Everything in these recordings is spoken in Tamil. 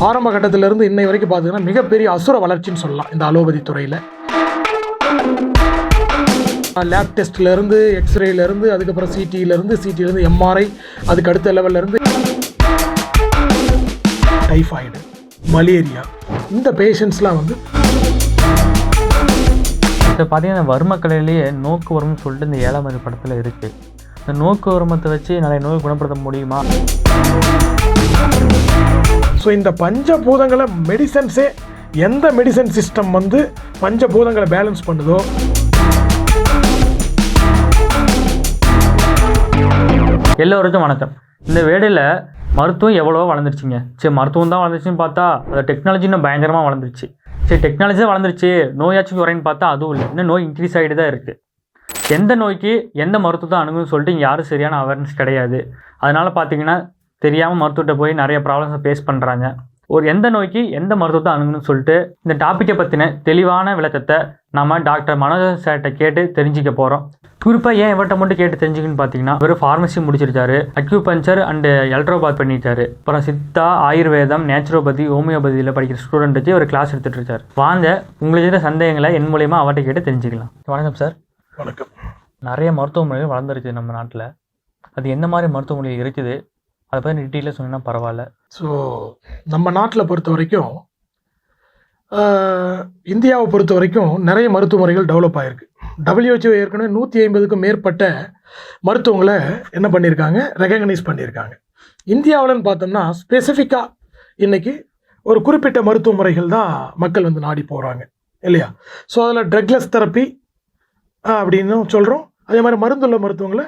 ஆரம்ப கட்டத்திலிருந்து இன்னை வரைக்கும் பார்த்தீங்கன்னா மிகப்பெரிய அசுர வளர்ச்சின்னு சொல்லலாம் இந்த அலோபதி துறையில். லேப் டெஸ்ட்லேருந்து, எக்ஸ்ரேலேருந்து, அதுக்கப்புறம் சிடியிலேருந்து எம்ஆர்ஐ, அதுக்கு அடுத்த லெவல்லேருந்து டைஃபாய்டு, மலேரியா, இந்த பேஷண்ட்ஸ்லாம் வந்து இப்போ பார்த்தீங்கன்னா வர்மக்கலையிலேயே நோக்கு வர்மம்னு சொல்லிட்டு இந்த 7வது படத்தில் இருக்குது. இந்த நோக்கு வர்மத்தை வச்சு நிறைய நோய் குணப்படுத்த முடியுமா? ஸோ இந்த பஞ்சபூதங்களை மெடிசன்ஸே, எந்த மெடிசன் சிஸ்டம் வந்து பஞ்சபூதங்களை பேலன்ஸ் பண்ணுதோ, எல்லோருக்கும் வணக்கம். இந்த வேடையில் மருத்துவம் எவ்வளோ வளர்ந்துருச்சுங்க. சரி, மருத்துவம் தான் வளர்ந்துருச்சுன்னு பார்த்தா அது டெக்னாலஜி இன்னும் பயங்கரமாக வளர்ந்துருச்சு. சரி, டெக்னாலஜி தான் வளர்ந்துருச்சு, நோயாச்சும் குறைன்னு பார்த்தா அதுவும் இல்லை, இன்னும் நோய் இன்க்ரீஸ் ஆகிட்டு தான் இருக்குது. எந்த நோய்க்கு எந்த மருத்துவத்தை அணுகுன்னு சொல்லிட்டு இங்கே யாரும் சரியான அவேர்னஸ் கிடையாது. அதனால் பார்த்தீங்கன்னா தெரியாமல் மருத்துவத்தை போய் நிறைய ப்ராப்ளம்ஸை ஃபேஸ் பண்ணுறாங்க. ஒரு எந்த நோய்க்கு எந்த மருத்துவத்தை அணுகுன்னு சொல்லிட்டு இந்த டாப்பிக்கை பற்றின தெளிவான விளக்கத்தை நம்ம டாக்டர் மனோஜ் சார்கிட்ட கேட்டு தெரிஞ்சிக்க போகிறோம். குறிப்பாக ஏன் இவர்கிட்ட மட்டும் கேட்டு தெரிஞ்சுக்கின்னு பார்த்தீங்கன்னா, இவர் ஃபார்மசி முடிச்சிருக்காரு, அக்யூபஞ்சர் அண்டு எலக்ட்ரோபாத் பண்ணிட்டாரு, அப்புறம் சித்தா, ஆயுர்வேதம், நேச்சுரோபதி, ஹோமியோபதியில் படிக்கிற ஸ்டூடெண்ட்டுக்கு ஒரு கிளாஸ் எடுத்துகிட்டு இருக்காரு. வாங்க, உங்களுக்கு இருக்கிற சந்தேகங்களை என் மூலியமாக அவர்கிட்ட கேட்டு தெரிஞ்சுக்கலாம். வணக்கம் சார். வணக்கம். நிறைய மருத்துவ முறைகள் வளர்ந்துருக்குது நம்ம நாட்டில். அது என்ன மாதிரி மருத்துவ முறை இருக்குது, அதை பற்றி டீட்டெயிலாக சொன்னீங்கன்னா பரவாயில்ல. ஸோ நம்ம நாட்டில் பொறுத்த வரைக்கும், இந்தியாவை பொறுத்த வரைக்கும் நிறைய மருத்துவ முறைகள் டெவலப் ஆகிருக்கு. WHO ஏற்கனவே 150க்கும் மேற்பட்ட மருத்துவங்களை என்ன பண்ணியிருக்காங்க, ரெகக்னைஸ் பண்ணியிருக்காங்க. இந்தியாவில்னு பார்த்தோம்னா ஸ்பெசிஃபிக்காக இன்றைக்கி ஒரு குறிப்பிட்ட மருத்துவ முறைகள் தான் மக்கள் வந்து நாடி போகிறாங்க இல்லையா. ஸோ அதில் ட்ரக்லெஸ் தெரப்பி அப்படின்னு சொல்கிறோம். அதே மாதிரி மருந்துள்ள மருத்துவங்களை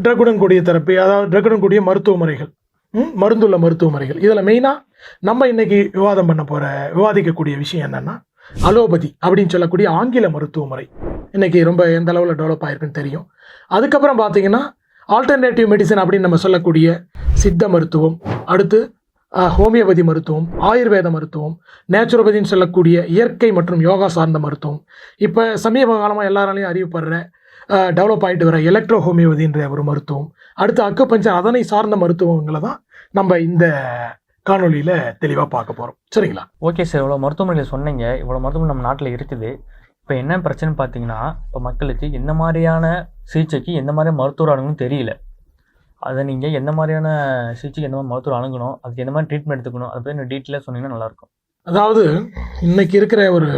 ட்ரக்குடன் கூடிய தெரப்பி, அதாவது ட்ரக்குடன் கூடிய மருத்துவ முறைகள், மருந்துள்ள மருத்துவ முறைகள். இதில் மெயினாக நம்ம இன்றைக்கி விவாதிக்கக்கூடிய விஷயம் என்னென்னா, அலோபதி அப்படின்னு சொல்லக்கூடிய ஆங்கில மருத்துவ முறை இன்றைக்கி ரொம்ப எந்த அளவில் டெவலப் ஆகிருக்குன்னு தெரியும். அதுக்கப்புறம் பார்த்திங்கன்னா ஆல்டர்னேட்டிவ் மெடிசன் அப்படின்னு நம்ம சொல்லக்கூடிய சித்த மருத்துவம், அடுத்து ஹோமியோபதி மருத்துவம், ஆயுர்வேத மருத்துவம், நேச்சுரோபதின்னு சொல்லக்கூடிய இயற்கை மற்றும் யோகா சார்ந்த மருத்துவம், இப்போ சமீப காலமாக எல்லாராலையும் அறியப்படுற டெவலப் ஆகிட்டு வர எலக்ட்ரோ ஹோமியோபதின்ற ஒரு மருத்துவம், அடுத்து அக்குபஞ்சர், அதனை சார்ந்த மருத்துவங்களை தான் நம்ம இந்த காணொலியில் தெளிவாக பார்க்க போகிறோம். சரிங்களா? ஓகே சார், இவ்வளோ மருத்துவமனையில் சொன்னீங்க, இவ்வளோ மருத்துவமனை நம்ம நாட்டில் இருக்குது. இப்போ என்ன பிரச்சனைன்னு பார்த்தீங்கன்னா, இப்போ மக்களுக்கு எந்த மாதிரியான சிகிச்சைக்கு எந்த மாதிரி மருத்துவர் அணுகணும்னு தெரியல. அதை நீங்கள் எந்த மாதிரியான சிகிச்சைக்கு எந்த மாதிரி மருத்துவர் அணுகணும், அதுக்கு எந்த மாதிரி ட்ரீட்மெண்ட் எடுத்துக்கணும், அதை பற்றி டீட்டெயிலாக சொன்னீங்கன்னா நல்லாயிருக்கும். அதாவது இன்றைக்கி இருக்கிற ஒரு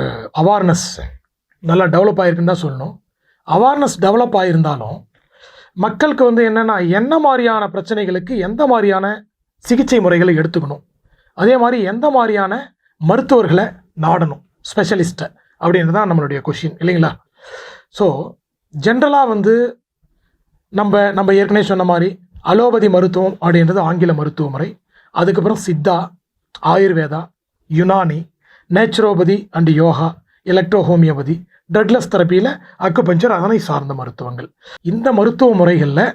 அவேர்னஸ் நல்லா டெவலப் ஆகிருக்குன்னு தான் சொல்லணும். அவேர்னஸ் டெவலப் ஆகியிருந்தாலும் மக்களுக்கு வந்து என்னென்னா, என்ன மாதிரியான பிரச்சனைகளுக்கு எந்த மாதிரியான சிகிச்சை முறைகளை எடுத்துக்கணும், அதே மாதிரி எந்த மாதிரியான மருத்துவர்களை நாடணும், ஸ்பெஷலிஸ்ட்டை, அப்படின்றது தான் நம்மளுடைய கொஷின் இல்லைங்களா. ஸோ ஜென்ரலாக வந்து நம்ம ஏற்கனவே சொன்ன மாதிரி அலோபதி மருத்துவம் அப்படின்றது ஆங்கில மருத்துவ முறை, அதுக்கப்புறம் Siddha, Ayurveda, Unani, naturopathy and yoga, electro homeopathy, drugless தெரப்பியில் அக்குபஞ்சர், அதனை சார்ந்த மருத்துவங்கள். இந்த மருத்துவ முறைகளில்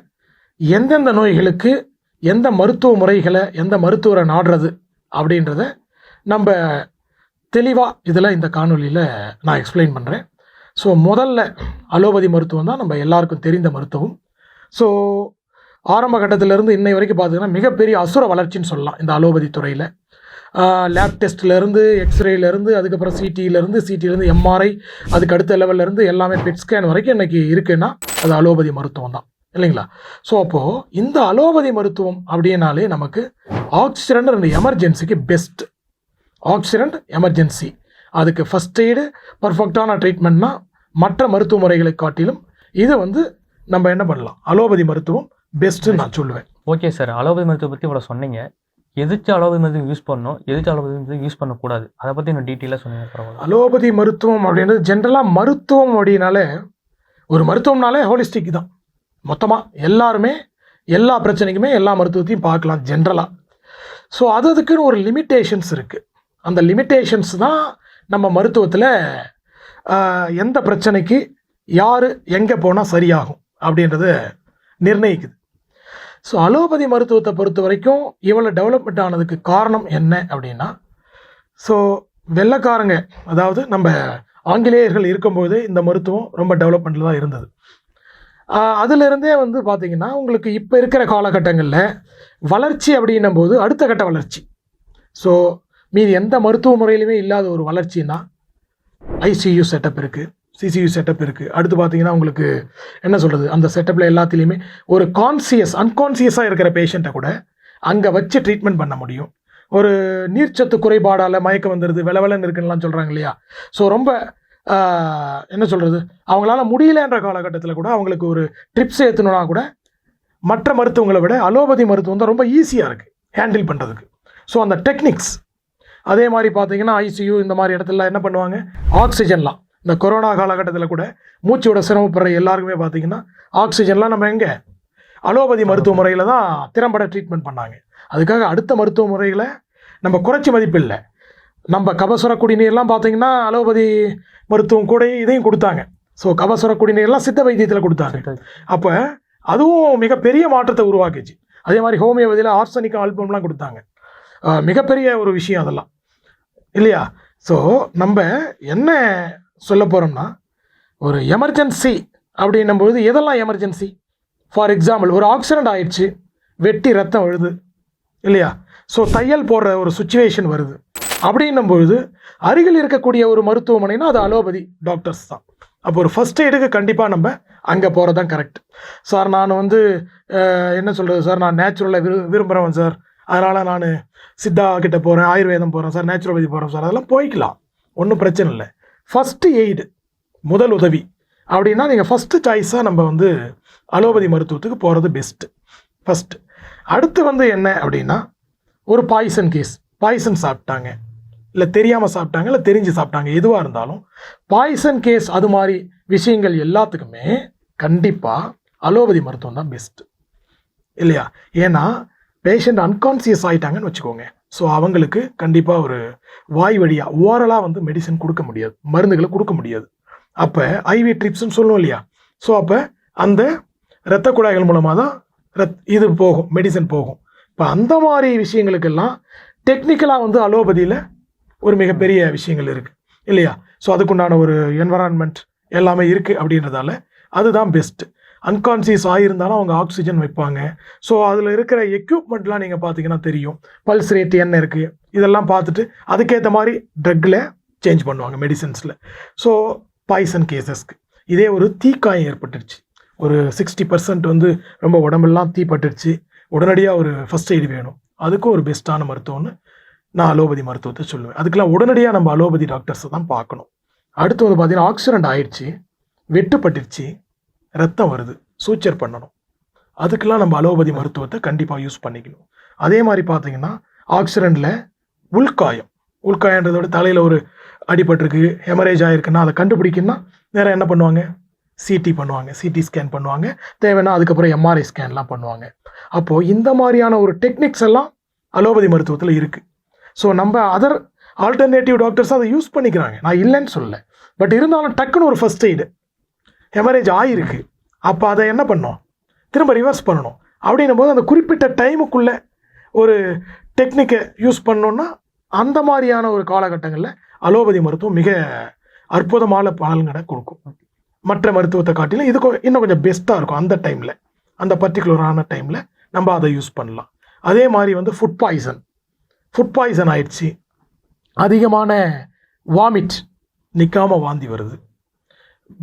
எந்தெந்த நோய்களுக்கு எந்த மருத்துவ முறைகளை எந்த மருத்துவரை நாடுறது அப்படின்றத நம்ம தெளிவாக இதில் இந்த காணொலியில் நான் எக்ஸ்பிளைன் பண்ணுறேன். ஸோ முதல்ல அலோபதி மருத்துவம் தான் நம்ம எல்லாருக்கும் தெரிந்த மருத்துவம். ஸோ ஆரம்ப கட்டத்திலேருந்து இன்னை வரைக்கும் பார்த்தீங்கன்னா மிகப்பெரிய அசுர வளர்ச்சின்னு சொல்லலாம் இந்த அலோபதி துறையில். லேப் டெஸ்ட்லேருந்து, எக்ஸ்ரேலேருந்து, அதுக்கப்புறம் சிடியிலேருந்து எம்ஆர்ஐ, அதுக்கு அடுத்த லெவல்லேருந்து எல்லாமே பெட் ஸ்கேன் வரைக்கும் இன்றைக்கி இருக்குன்னா அது அலோபதி மருத்துவம் தான் இல்லைங்களா. ஸோ அப்போது இந்த அலோபதி மருத்துவம் அப்படின்னாலே நமக்கு ஆக்சிடென்ட் அண்ட் எமர்ஜென்சிக்கு பெஸ்ட். ஆக்சிடென்ட், எமர்ஜென்சி, அதுக்கு ஃபஸ்ட் எய்டு, பர்ஃபெக்டான ட்ரீட்மெண்ட்னா மற்ற மருத்துவ முறைகளை காட்டிலும் இது வந்து நம்ம என்ன பண்ணலாம், அலோபதி மருத்துவம் பெஸ்ட்டுன்னு நான் சொல்லுவேன். ஓகே சார், அலோபதி மருத்துவம் பற்றி இவ்வளோ சொன்னீங்க. எதுக்கு அலோபதி மருத்துவம் யூஸ் பண்ணணும், எதுக்கு அலோபதி மருத்துவம் யூஸ் பண்ணக்கூடாது, அதை பற்றி இன்னும் டீட்டெயிலாக சொன்னீங்க பரவாயில்ல. அலோபதி மருத்துவம் அப்படின்றது ஜென்ரலாக மருத்துவம் அப்படின்னாலே, ஒரு மருத்துவம்னாலே ஹோலிஸ்டிக் தான். மொத்தமாக எல்லாருமே எல்லா பிரச்சனைக்குமே எல்லா மருத்துவத்தையும் பார்க்கலாம் ஜென்ரலாக. ஸோ அதுக்குன்னு ஒரு லிமிட்டேஷன்ஸ் இருக்குது. அந்த லிமிட்டேஷன்ஸ் தான் நம்ம மருத்துவத்தில் எந்த பிரச்சனைக்கு யார் எங்கே போனால் சரியாகும் அப்படின்றத நிர்ணயிக்குது. ஸோ அலோபதி மருத்துவத்தை பொறுத்த வரைக்கும் இவ்வளோ டெவலப்மெண்ட் ஆனதுக்கு காரணம் என்ன அப்படின்னா, ஸோ வெள்ளைக்காரங்க, அதாவது நம்ம ஆங்கிலேயர்கள் இருக்கும்போது இந்த மருத்துவம் ரொம்ப டெவலப்மெண்ட்டில் தான் இருந்தது. அதிலிருந்தே வந்து பார்த்திங்கன்னா உங்களுக்கு இப்போ இருக்கிற காலகட்டங்களில் வளர்ச்சி அப்படின்னும் போது அடுத்த கட்ட வளர்ச்சி. ஸோ மீதி எந்த மருத்துவ முறையிலுமே இல்லாத ஒரு வளர்ச்சின்னா ஐசியூ செட்டப் இருக்குது, சிசியூ செட்டப் இருக்குது. அடுத்து பார்த்தீங்கன்னா உங்களுக்கு என்ன சொல்கிறது, அந்த செட்டப்பில் எல்லாத்துலேயுமே ஒரு அன்கான்சியஸாக இருக்கிற பேஷண்ட்டை கூட அங்கே வச்சு ட்ரீட்மெண்ட் பண்ண முடியும். ஒரு நீர்ச்சத்து குறைபாடால் மயக்கம் வந்துடுது, வெளவெளன்னு இருக்குன்னுலாம் சொல்கிறாங்க இல்லையா. ஸோ ரொம்ப என்ன சொல்கிறது, அவங்களால முடியலன்ற காலகட்டத்தில் கூட அவங்களுக்கு ஒரு ட்ரிப்ஸ் ஏற்றணுன்னா கூட மற்ற மருத்துவங்களை விட அலோபதி மருத்துவம் தான் ரொம்ப ஈஸியாக இருக்குது ஹேண்டில் பண்ணுறதுக்கு. ஸோ அந்த டெக்னிக்ஸ் அதே மாதிரி பார்த்தீங்கன்னா ஐசியூ இந்த மாதிரி இடத்துல என்ன பண்ணுவாங்க, ஆக்சிஜன்லாம் இந்த கொரோனா காலகட்டத்தில் கூட மூச்சோட சிரமப்படுற எல்லாருக்குமே பார்த்தீங்கன்னா ஆக்சிஜன்லாம் நம்ம எங்கே அலோபதி மருத்துவ முறையில் தான் திறம்பட ட்ரீட்மெண்ட் பண்ணாங்க. அதுக்காக அடுத்த மருத்துவ முறைகளை நம்ம குறைச்சி மதிப்பில்லை. நம்ம கபசுர குடிநீர்லாம் பார்த்தீங்கன்னா அலோபதி மருத்துவம் கூட இதையும் கொடுத்தாங்க. ஸோ கபசுர குடிநீர்லாம் சித்த வைத்தியத்தில் கொடுத்தாங்க. அப்போ அதுவும் மிகப்பெரிய மாற்றத்தை உருவாக்குச்சு. அதே மாதிரி ஹோமியோபதியில் ஆர்சனிக் ஆல்பம்லாம் கொடுத்தாங்க. மிகப்பெரிய ஒரு விஷயம் அதெல்லாம் இல்லையா. ஸோ நம்ம என்ன சொல்ல போகிறோம்னா, ஒரு எமர்ஜென்சி அப்படின்னும்பொழுது எதெல்லாம் எமர்ஜென்சி, ஃபார் எக்ஸாம்பிள் ஒரு ஆக்சிடெண்ட் ஆயிடுச்சு, வெட்டி ரத்தம் வருது இல்லையா. ஸோ தையல் போடுற ஒரு சுச்சுவேஷன் வருது அப்படின்னும் பொழுது அருகில் இருக்கக்கூடிய ஒரு மருத்துவமனைனா அது அலோபதி டாக்டர்ஸ் தான். அப்போ ஒரு ஃபஸ்ட் எய்டுக்கு கண்டிப்பாக நம்ம அங்கே போகிறது தான் கரெக்ட். சார் நான் என்ன சொல்கிறது சார், நான் நேச்சுரலாக விரும்புகிறவன் சார், அதனால் நான் சித்தா கிட்ட போகிறேன், ஆயுர்வேதம் போகிறேன் சார், நேச்சுரோபதி போகிறேன் சார், அதெல்லாம் போய்க்கலாம், ஒன்றும் பிரச்சனை இல்லை. ஃபஸ்ட்டு எய்டு முதல் உதவி அப்படின்னா நீங்கள் ஃபஸ்ட்டு சாய்ஸாக நம்ம அலோபதி மருத்துவத்துக்கு போகிறது பெஸ்ட்டு ஃபஸ்ட்டு. அடுத்து என்ன அப்படின்னா, ஒரு பாய்சன் சாப்பிட்டாங்க, இல்லை தெரியாமல் சாப்பிட்டாங்க, இல்லை தெரிஞ்சு சாப்பிட்டாங்க, எதுவாக இருந்தாலும் பாய்சன் கேஸ் அது மாதிரி விஷயங்கள் எல்லாத்துக்குமே கண்டிப்பாக அலோபதி மருத்துவம் தான் பெஸ்ட்டு இல்லையா. ஏன்னா பேஷண்ட் அன்கான்சியஸ் ஆகிட்டாங்கன்னு வச்சுக்கோங்க. ஸோ அவங்களுக்கு கண்டிப்பாக ஒரு வாய் வழியாக ஓரலாக மெடிசன் கொடுக்க முடியாது, மருந்துகளை கொடுக்க முடியாது. அப்போ ஐவி ட்ரிப்ஸ்ன்னு சொல்லணும் இல்லையா. ஸோ அப்போ அந்த இரத்த குழாய்கள் மூலமாக தான் இது போகும், மெடிசன் போகும். இப்போ அந்த மாதிரி விஷயங்களுக்கெல்லாம் டெக்னிக்கலாக அலோபதியில் ஒரு மிகப்பெரிய விஷயங்கள் இருக்குது இல்லையா. ஸோ அதுக்குண்டான ஒரு என்வரான்மெண்ட் எல்லாமே இருக்குது அப்படின்றதால அதுதான் பெஸ்ட்டு. அன்கான்சியஸ் ஆகியிருந்தாலும் அவங்க ஆக்சிஜன் வைப்பாங்க. ஸோ அதில் இருக்கிற எக்யூப்மெண்ட்லாம் நீங்கள் பார்த்தீங்கன்னா தெரியும், பல்ஸ் ரேட் என்ன இருக்குது இதெல்லாம் பார்த்துட்டு அதுக்கேற்ற மாதிரி ட்ரக்கில் சேஞ்ச் பண்ணுவாங்க மெடிசன்ஸில். ஸோ பாய்சன் கேசஸ்க்கு இதே ஒரு தீக்காயம் ஏற்பட்டுருச்சு, ஒரு 60% ரொம்ப உடம்பெல்லாம் தீப்பட்டுருச்சு, உடனடியாக ஒரு ஃபஸ்ட் எய்டு வேணும், அதுக்கும் ஒரு பெஸ்ட்டான மருத்துவம்னு நான் அலோபதி மருத்துவத்தை சொல்லுவேன். அதுக்கெல்லாம் உடனடியாக நம்ம அலோபதி டாக்டர்ஸை தான் பார்க்கணும். அடுத்து பார்த்தீங்கன்னா ஆக்சிடெண்ட் ஆயிடுச்சு, வெட்டுப்பட்டுருச்சு, ரத்தம் வருது, சூச்சர் பண்ணணும், அதுக்கெல்லாம் நம்ம அலோபதி மருத்துவத்தை கண்டிப்பாக யூஸ் பண்ணிக்கணும். அதே மாதிரி பார்த்தீங்கன்னா ஆக்சிடெண்ட்டில் உள்காயன்றதோட தலையில் ஒரு அடிபட்டிருக்கு, ஹெமரேஜ் ஆகிருக்குன்னா அதை கண்டுபிடிக்கணும்னா வேறு என்ன பண்ணுவாங்க, சிடி ஸ்கேன் பண்ணுவாங்க, தேவைன்னா அதுக்கப்புறம் எம்ஆர்ஐ ஸ்கேன்லாம் பண்ணுவாங்க. அப்போது இந்த மாதிரியான ஒரு டெக்னிக்ஸ் எல்லாம் அலோபதி மருத்துவத்தில் இருக்குது. ஸோ நம்ம அதர் ஆல்டர்னேட்டிவ் டாக்டர்ஸ் அதை யூஸ் பண்ணிக்கிறாங்க, நான் இல்லைன்னு சொல்லலை. பட் இருந்தாலும் டக்குன்னு ஒரு ஃபஸ்ட் எய்டு ஹெமரேஜ் ஆகிருக்கு, அப்போ அதை என்ன பண்ணணும், திரும்ப ரிவர்ஸ் பண்ணணும். அப்படின்னும் போது அந்த குறிப்பிட்ட டைமுக்குள்ளே ஒரு டெக்னிக்கை யூஸ் பண்ணோன்னா அந்த மாதிரியான ஒரு காலகட்டங்களில் அலோபதி மருத்துவம் மிக அற்புதமான பலன்களை கொடுக்கும். மற்ற மருத்துவத்தை காட்டிலும் இதுக்கு இன்னும் கொஞ்சம் பெஸ்ட்டாக இருக்கும். அந்த டைமில், அந்த பர்டிகுலரான டைமில் நம்ம அதை யூஸ் பண்ணலாம். அதே மாதிரி ஃபுட் பாய்சன் ஆயிடுச்சு, அதிகமான வாமிட், நிற்காமல் வாந்தி வருது,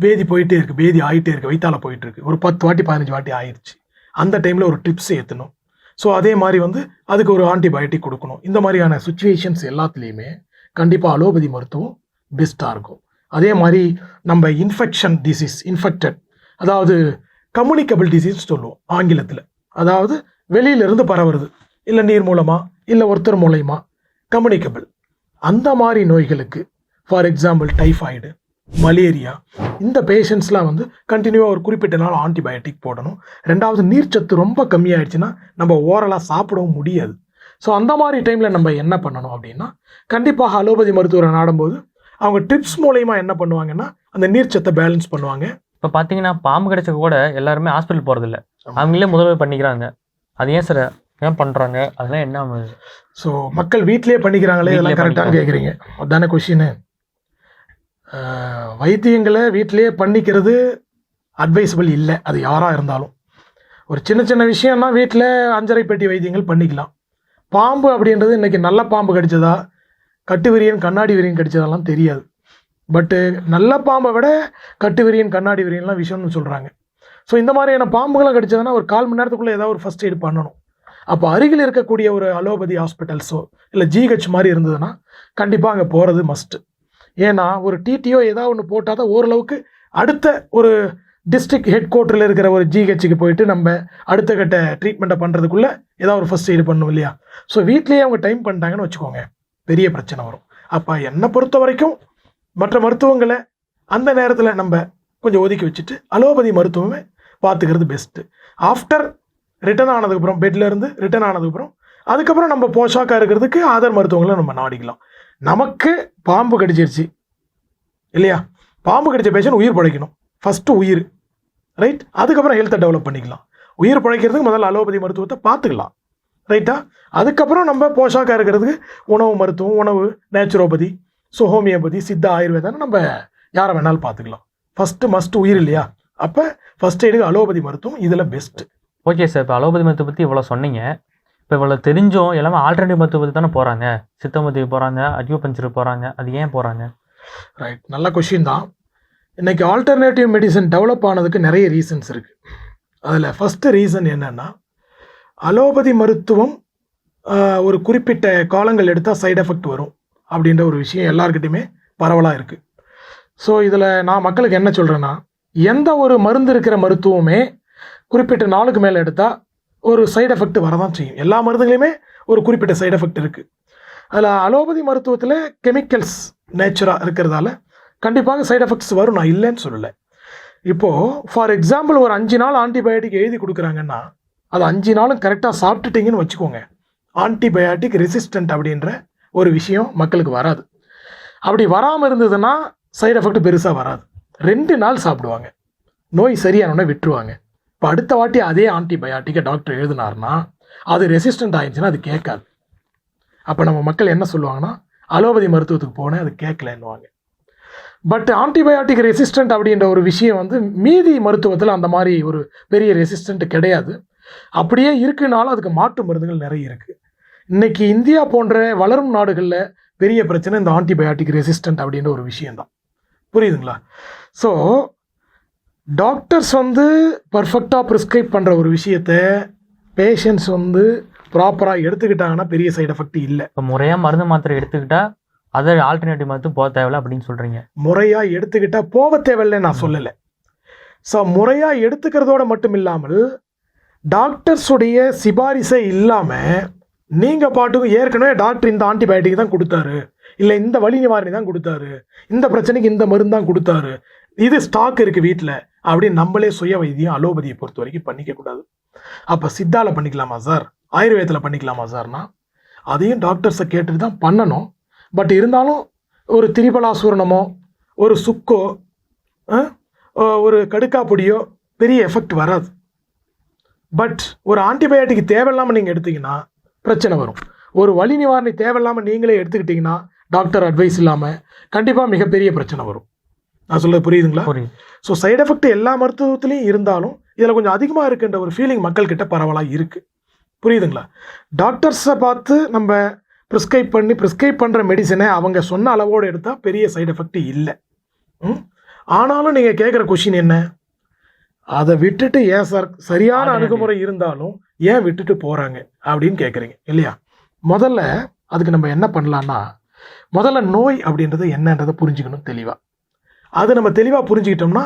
பேதி போயிட்டே இருக்குது, பேதி ஆகிட்டே இருக்குது, வயிற்றால போயிட்டுருக்கு, ஒரு 10 வாட்டி 15 வாட்டி ஆயிடுச்சு, அந்த டைமில் ஒரு ட்ரிப்ஸ் ஏற்றணும். ஸோ அதே மாதிரி அதுக்கு ஒரு ஆன்டிபயோட்டிக் கொடுக்கணும். இந்த மாதிரியான சுச்சுவேஷன்ஸ் எல்லாத்துலேயுமே கண்டிப்பாக அலோபதி மருத்துவம் பெஸ்ட்டாக இருக்கும். அதே மாதிரி நம்ம இன்ஃபெக்டட் அதாவது கம்யூனிகபிள் டிசீஸ் சொல்லுவோம் ஆங்கிலத்தில், அதாவது வெளியிலிருந்து பரவுறது, இல்லை நீர் மூலமாக இல்லை ஒருத்தர் மூலயமா கம்யூனிகபிள், அந்த மாதிரி நோய்களுக்கு ஃபார் எக்ஸாம்பிள் டைஃபாய்டு, மலேரியா, இந்த பேஷண்ட்ஸ்லாம் கண்டினியூவாக ஒரு குறிப்பிட்ட நாள் ஆன்டிபயோட்டிக் போடணும். ரெண்டாவது நீர்ச்சத்து ரொம்ப கம்மியாயிடுச்சுன்னா நம்ம ஓரலாக சாப்பிடவும் முடியாது. ஸோ அந்த மாதிரி டைமில் நம்ம என்ன பண்ணணும் அப்படின்னா, கண்டிப்பாக அலோபதி மருத்துவரை நாடும்போது அவங்க ட்ரிப்ஸ் மூலயமா என்ன பண்ணுவாங்கன்னா அந்த நீர்ச்சத்தை பேலன்ஸ் பண்ணுவாங்க. இப்போ பார்த்தீங்கன்னா பாம்பு கிடைச்ச கூட எல்லாருமே ஹாஸ்பிட்டல் போகிறதில்ல, அவங்களே முதல்ல பண்ணிக்கிறாங்க. அது ஏன் சார் ஏன் பண்ணுறாங்க, அதெல்லாம் என்ன? ஸோ மக்கள் வீட்டிலே பண்ணிக்கிறாங்களே, இதெல்லாம் கரெக்டாக கேட்குறீங்க, அதான கொஷின்னு. வைத்தியங்களை வீட்டிலே பண்ணிக்கிறது அட்வைசபிள் இல்லை, அது யாராக இருந்தாலும். ஒரு சின்ன சின்ன விஷயம்னா வீட்டில் அஞ்சரை பெட்டி வைத்தியங்கள் பண்ணிக்கலாம். பாம்பு அப்படின்றது இன்றைக்கி நல்ல பாம்பு கடிச்சதா கட்டு விரியன் கண்ணாடி விரியன் கடிச்சதெல்லாம் தெரியாது. பட்டு நல்ல பாம்பை விட கட்டு விரியன் கண்ணாடி விரியன்லாம் விஷம்னு சொல்கிறாங்க. ஸோ இந்த மாதிரியான பாம்புகளை கடிச்சதுன்னா ஒரு 1/4 மணி நேரத்துக்குள்ளே ஏதாவது ஒரு ஃபஸ்ட் எய்ட் பண்ணணும். அப்போ அருகில் இருக்கக்கூடிய ஒரு அலோபதி ஹாஸ்பிட்டல்ஸோ இல்லை ஜிஹெச் மாதிரி இருந்ததுன்னா கண்டிப்பாக அங்கே போகிறது மஸ்ட்டு. ஏன்னா ஒரு டிடிஓ ஏதாவது ஒன்று போட்டால் தான் ஓரளவுக்கு அடுத்த ஒரு டிஸ்ட்ரிக்ட் ஹெட் குவார்ட்டரில் இருக்கிற ஒரு ஜிஹெச்சுக்கு போயிட்டு நம்ம அடுத்த கட்ட ட்ரீட்மெண்ட்டை பண்ணுறதுக்குள்ளே ஏதாவது ஒரு ஃபஸ்ட் எய்டு பண்ணணும் இல்லையா? ஸோ வீட்லேயே அவங்க டைம் பண்ணிட்டாங்கன்னு வச்சுக்கோங்க, பெரிய பிரச்சனை வரும். அப்போ என்னை பொறுத்த வரைக்கும் மற்ற மருத்துவங்களை அந்த நேரத்தில் நம்ம கொஞ்சம் ஒதுக்கி வச்சுட்டு அலோபதி மருத்துவமே பார்த்துக்கிறது பெஸ்ட்டு. ஆஃப்டர் ரிட்டர்ன் ஆனதுக்கப்புறம் பெட்லேருந்து ரிட்டர்ன் ஆனதுக்கப்புறம் அதுக்கப்புறம் நம்ம போஷாக்காக இருக்கிறதுக்கு ஆதார் மருத்துவங்களை நம்ம நாடிக்கலாம். நமக்கு பாம்பு கடிச்சிருச்சு இல்லையா, பாம்பு கடிச்ச பேஷண்ட் உயிர் பழைக்கணும், ஃபஸ்ட்டு உயிர், ரைட்? அதுக்கப்புறம் ஹெல்த்தை டெவலப் பண்ணிக்கலாம். உயிர் பழைக்கிறதுக்கு முதல்ல அலோபதி மருத்துவத்தை பார்த்துக்கலாம், ரைட்டா? அதுக்கப்புறம் நம்ம போஷாக்காக இருக்கிறதுக்கு உணவு மருத்துவம், உணவு நேச்சுரோபதி, ஸோ ஹோமியோபதி, சித்தா, ஆயுர்வேதான்னு நம்ம யாரை வேணாலும் பார்த்துக்கலாம். ஃபஸ்ட்டு மஸ்ட் உயிர் இல்லையா? அப்போ ஃபஸ்ட் எய்டுக்கு அலோபதி மருத்துவம் இதில் பெஸ்ட்டு. ஓகே சார், இப்போ அலோபதி மருத்துவ பற்றி இவ்வளோ சொன்னீங்க. இப்போ இவ்வளோ தெரிஞ்சும் எல்லாமே ஆல்டர்னேட்டிவ் மருத்துவ பற்றி தானே போகிறாங்க. சித்த மருத்துவம் போகிறாங்க, அக்யூபஞ்சர் போகிறாங்க, அது ஏன் போகிறாங்க? ரைட், நல்ல கொஷின் தான். இன்றைக்கி ஆல்டர்னேட்டிவ் மெடிசன் டெவலப் ஆனதுக்கு நிறைய ரீசன்ஸ் இருக்குது. அதில் ஃபஸ்ட்டு ரீசன் என்னென்னா, அலோபதி மருத்துவம் ஒரு குறிப்பிட்ட காலங்கள் எடுத்தால் சைடு எஃபெக்ட் வரும் அப்படின்ற ஒரு விஷயம் எல்லாருக்கிட்டையுமே பரவலாக இருக்குது. ஸோ இதில் நான் மக்களுக்கு என்ன சொல்கிறேன்னா, எந்த ஒரு மருந்து இருக்கிற மருத்துவமே குறிப்பிட்ட நாளுக்கு மேலே எடுத்தால் ஒரு சைடு எஃபெக்ட் வரதான் செய்யும். எல்லா மருந்துகளையுமே ஒரு குறிப்பிட்ட சைடு எஃபெக்ட் இருக்குது. அதில் அலோபதி மருத்துவத்தில் கெமிக்கல்ஸ் நேச்சுராக இருக்கிறதால கண்டிப்பாக சைடு எஃபெக்ட்ஸ் வரும், நான் இல்லைன்னு சொல்லலை. இப்போது ஃபார் எக்ஸாம்பிள் ஒரு 5 நாள் ஆன்டிபயோட்டிக் எழுதி கொடுக்குறாங்கன்னா அது 5 நாளும் கரெக்டாக சாப்பிட்டுட்டிங்கன்னு வச்சுக்கோங்க, ஆன்டிபயோட்டிக் ரெசிஸ்டன்ட் அப்படின்ற ஒரு விஷயம் மக்களுக்கு வராது. அப்படி வராமல் இருந்ததுன்னா சைடு எஃபெக்ட் பெருசாக வராது. 2 நாள் சாப்பிடுவாங்க, நோய் சரியானோடனே விட்டுருவாங்க. இப்போ அடுத்த வாட்டி அதே ஆன்டிபயோட்டிக்கை டாக்டர் எழுதினார்னா அது ரெசிஸ்டன்ட் ஆயிடுச்சுன்னா அது கேட்காது. அப்போ நம்ம மக்கள் என்ன சொல்லுவாங்கன்னா, அலோபதி மருத்துவத்துக்கு போனேன் அது கேட்கலன்னுவாங்க. பட் ஆன்டிபயோட்டிக் ரெசிஸ்டன்ட் அப்படின்ற ஒரு விஷயம் வந்து மீதி மருத்துவத்தில் அந்த மாதிரி ஒரு பெரிய ரெசிஸ்டன்ட் கிடையாது. அப்படியே இருக்குனாலும் அதுக்கு மாற்று மருந்துகள் நிறைய இருக்குது. இன்றைக்கி இந்தியா போன்ற வளரும் நாடுகளில் பெரிய பிரச்சனை இந்த ஆன்டிபயோட்டிக் ரெசிஸ்டன்ட் அப்படின்ற ஒரு விஷயந்தான். புரியுதுங்களா? ஸோ டாக்டர்ஸ் வந்து பர்ஃபெக்டாக ப்ரிஸ்கிரைப் பண்ணுற ஒரு விஷயத்தை பேஷண்ட்ஸ் வந்து ப்ராப்பராக எடுத்துக்கிட்டாங்கன்னா பெரிய சைடு எஃபெக்ட் இல்லை. இப்போ முறையாக மருந்து மாத்திரை எடுத்துக்கிட்டால் அதை ஆல்டர்னேட்டிவ் மருத்துவம் போக தேவையில்லை அப்படின்னு சொல்கிறீங்க. முறையாக எடுத்துக்கிட்டால் போக தேவையில்லை நான் சொல்லலை. ஸோ முறையாக எடுத்துக்கிறதோடு மட்டும் இல்லாமல் டாக்டர்ஸுடைய சிபாரிசை இல்லாமல் நீங்கள் பாட்டுக்கும் ஏற்கனவே டாக்டர் இந்த ஆன்டிபயோட்டிக் தான் கொடுத்தாரு, இல்லை இந்த வலி நிவாரணி தான் கொடுத்தாரு, இந்த பிரச்சனைக்கு இந்த மருந்து தான் கொடுத்தாரு, இது ஸ்டாக் இருக்குது வீட்டில் அப்படின்னு நம்மளே சுய வைத்தியம் அலோபதியை பொறுத்த வரைக்கும் பண்ணிக்கக்கூடாது. அப்போ சித்தாவில் பண்ணிக்கலாமா சார், ஆயுர்வேதத்தில் பண்ணிக்கலாமா சார்னா அதையும் டாக்டர்ஸை கேட்டுட்டு தான் பண்ணணும். பட் இருந்தாலும் ஒரு திரிபலாசூரணமோ ஒரு சுக்கோ ஒரு கடுக்கா பொடியோ பெரிய எஃபெக்ட் வராது. பட் ஒரு ஆன்டிபயோட்டிக் தேவையில்லாமல் நீங்கள் எடுத்தீங்கன்னா பிரச்சனை வரும். ஒரு வலி நிவாரணி தேவையில்லாமல் நீங்களே எடுத்துக்கிட்டிங்கன்னா டாக்டர் அட்வைஸ் இல்லாமல் கண்டிப்பாக மிகப்பெரிய பிரச்சனை வரும். நான் சொல்கிறது புரியுதுங்களா? ஸோ சைடு எஃபெக்ட் எல்லா மருத்துவத்துலேயும் இருந்தாலும் இதில் கொஞ்சம் அதிகமாக இருக்குன்ற ஒரு ஃபீலிங் மக்கள்கிட்ட பரவலாக இருக்குது. புரியுதுங்களா? டாக்டர்ஸை பார்த்து நம்ம ப்ரிஸ்கிரைப் பண்ணுற மெடிசனை அவங்க சொன்ன அளவோடு எடுத்தால் பெரிய சைடு எஃபெக்ட் இல்லை. ஆனாலும் நீங்கள் கேட்குற கொஷின் என்ன, அதை விட்டுட்டு ஏன் சார் சரியான அணுகுமுறை இருந்தாலும் ஏன் விட்டுட்டு போகிறாங்க அப்படின்னு கேட்குறீங்க இல்லையா? முதல்ல அதுக்கு நம்ம என்ன பண்ணலான்னா, முதல்ல நோய் அப்படின்றது என்னன்றதை புரிஞ்சுக்கணும் தெளிவாக. அது நம்ம தெளிவாக புரிஞ்சுக்கிட்டோம்னா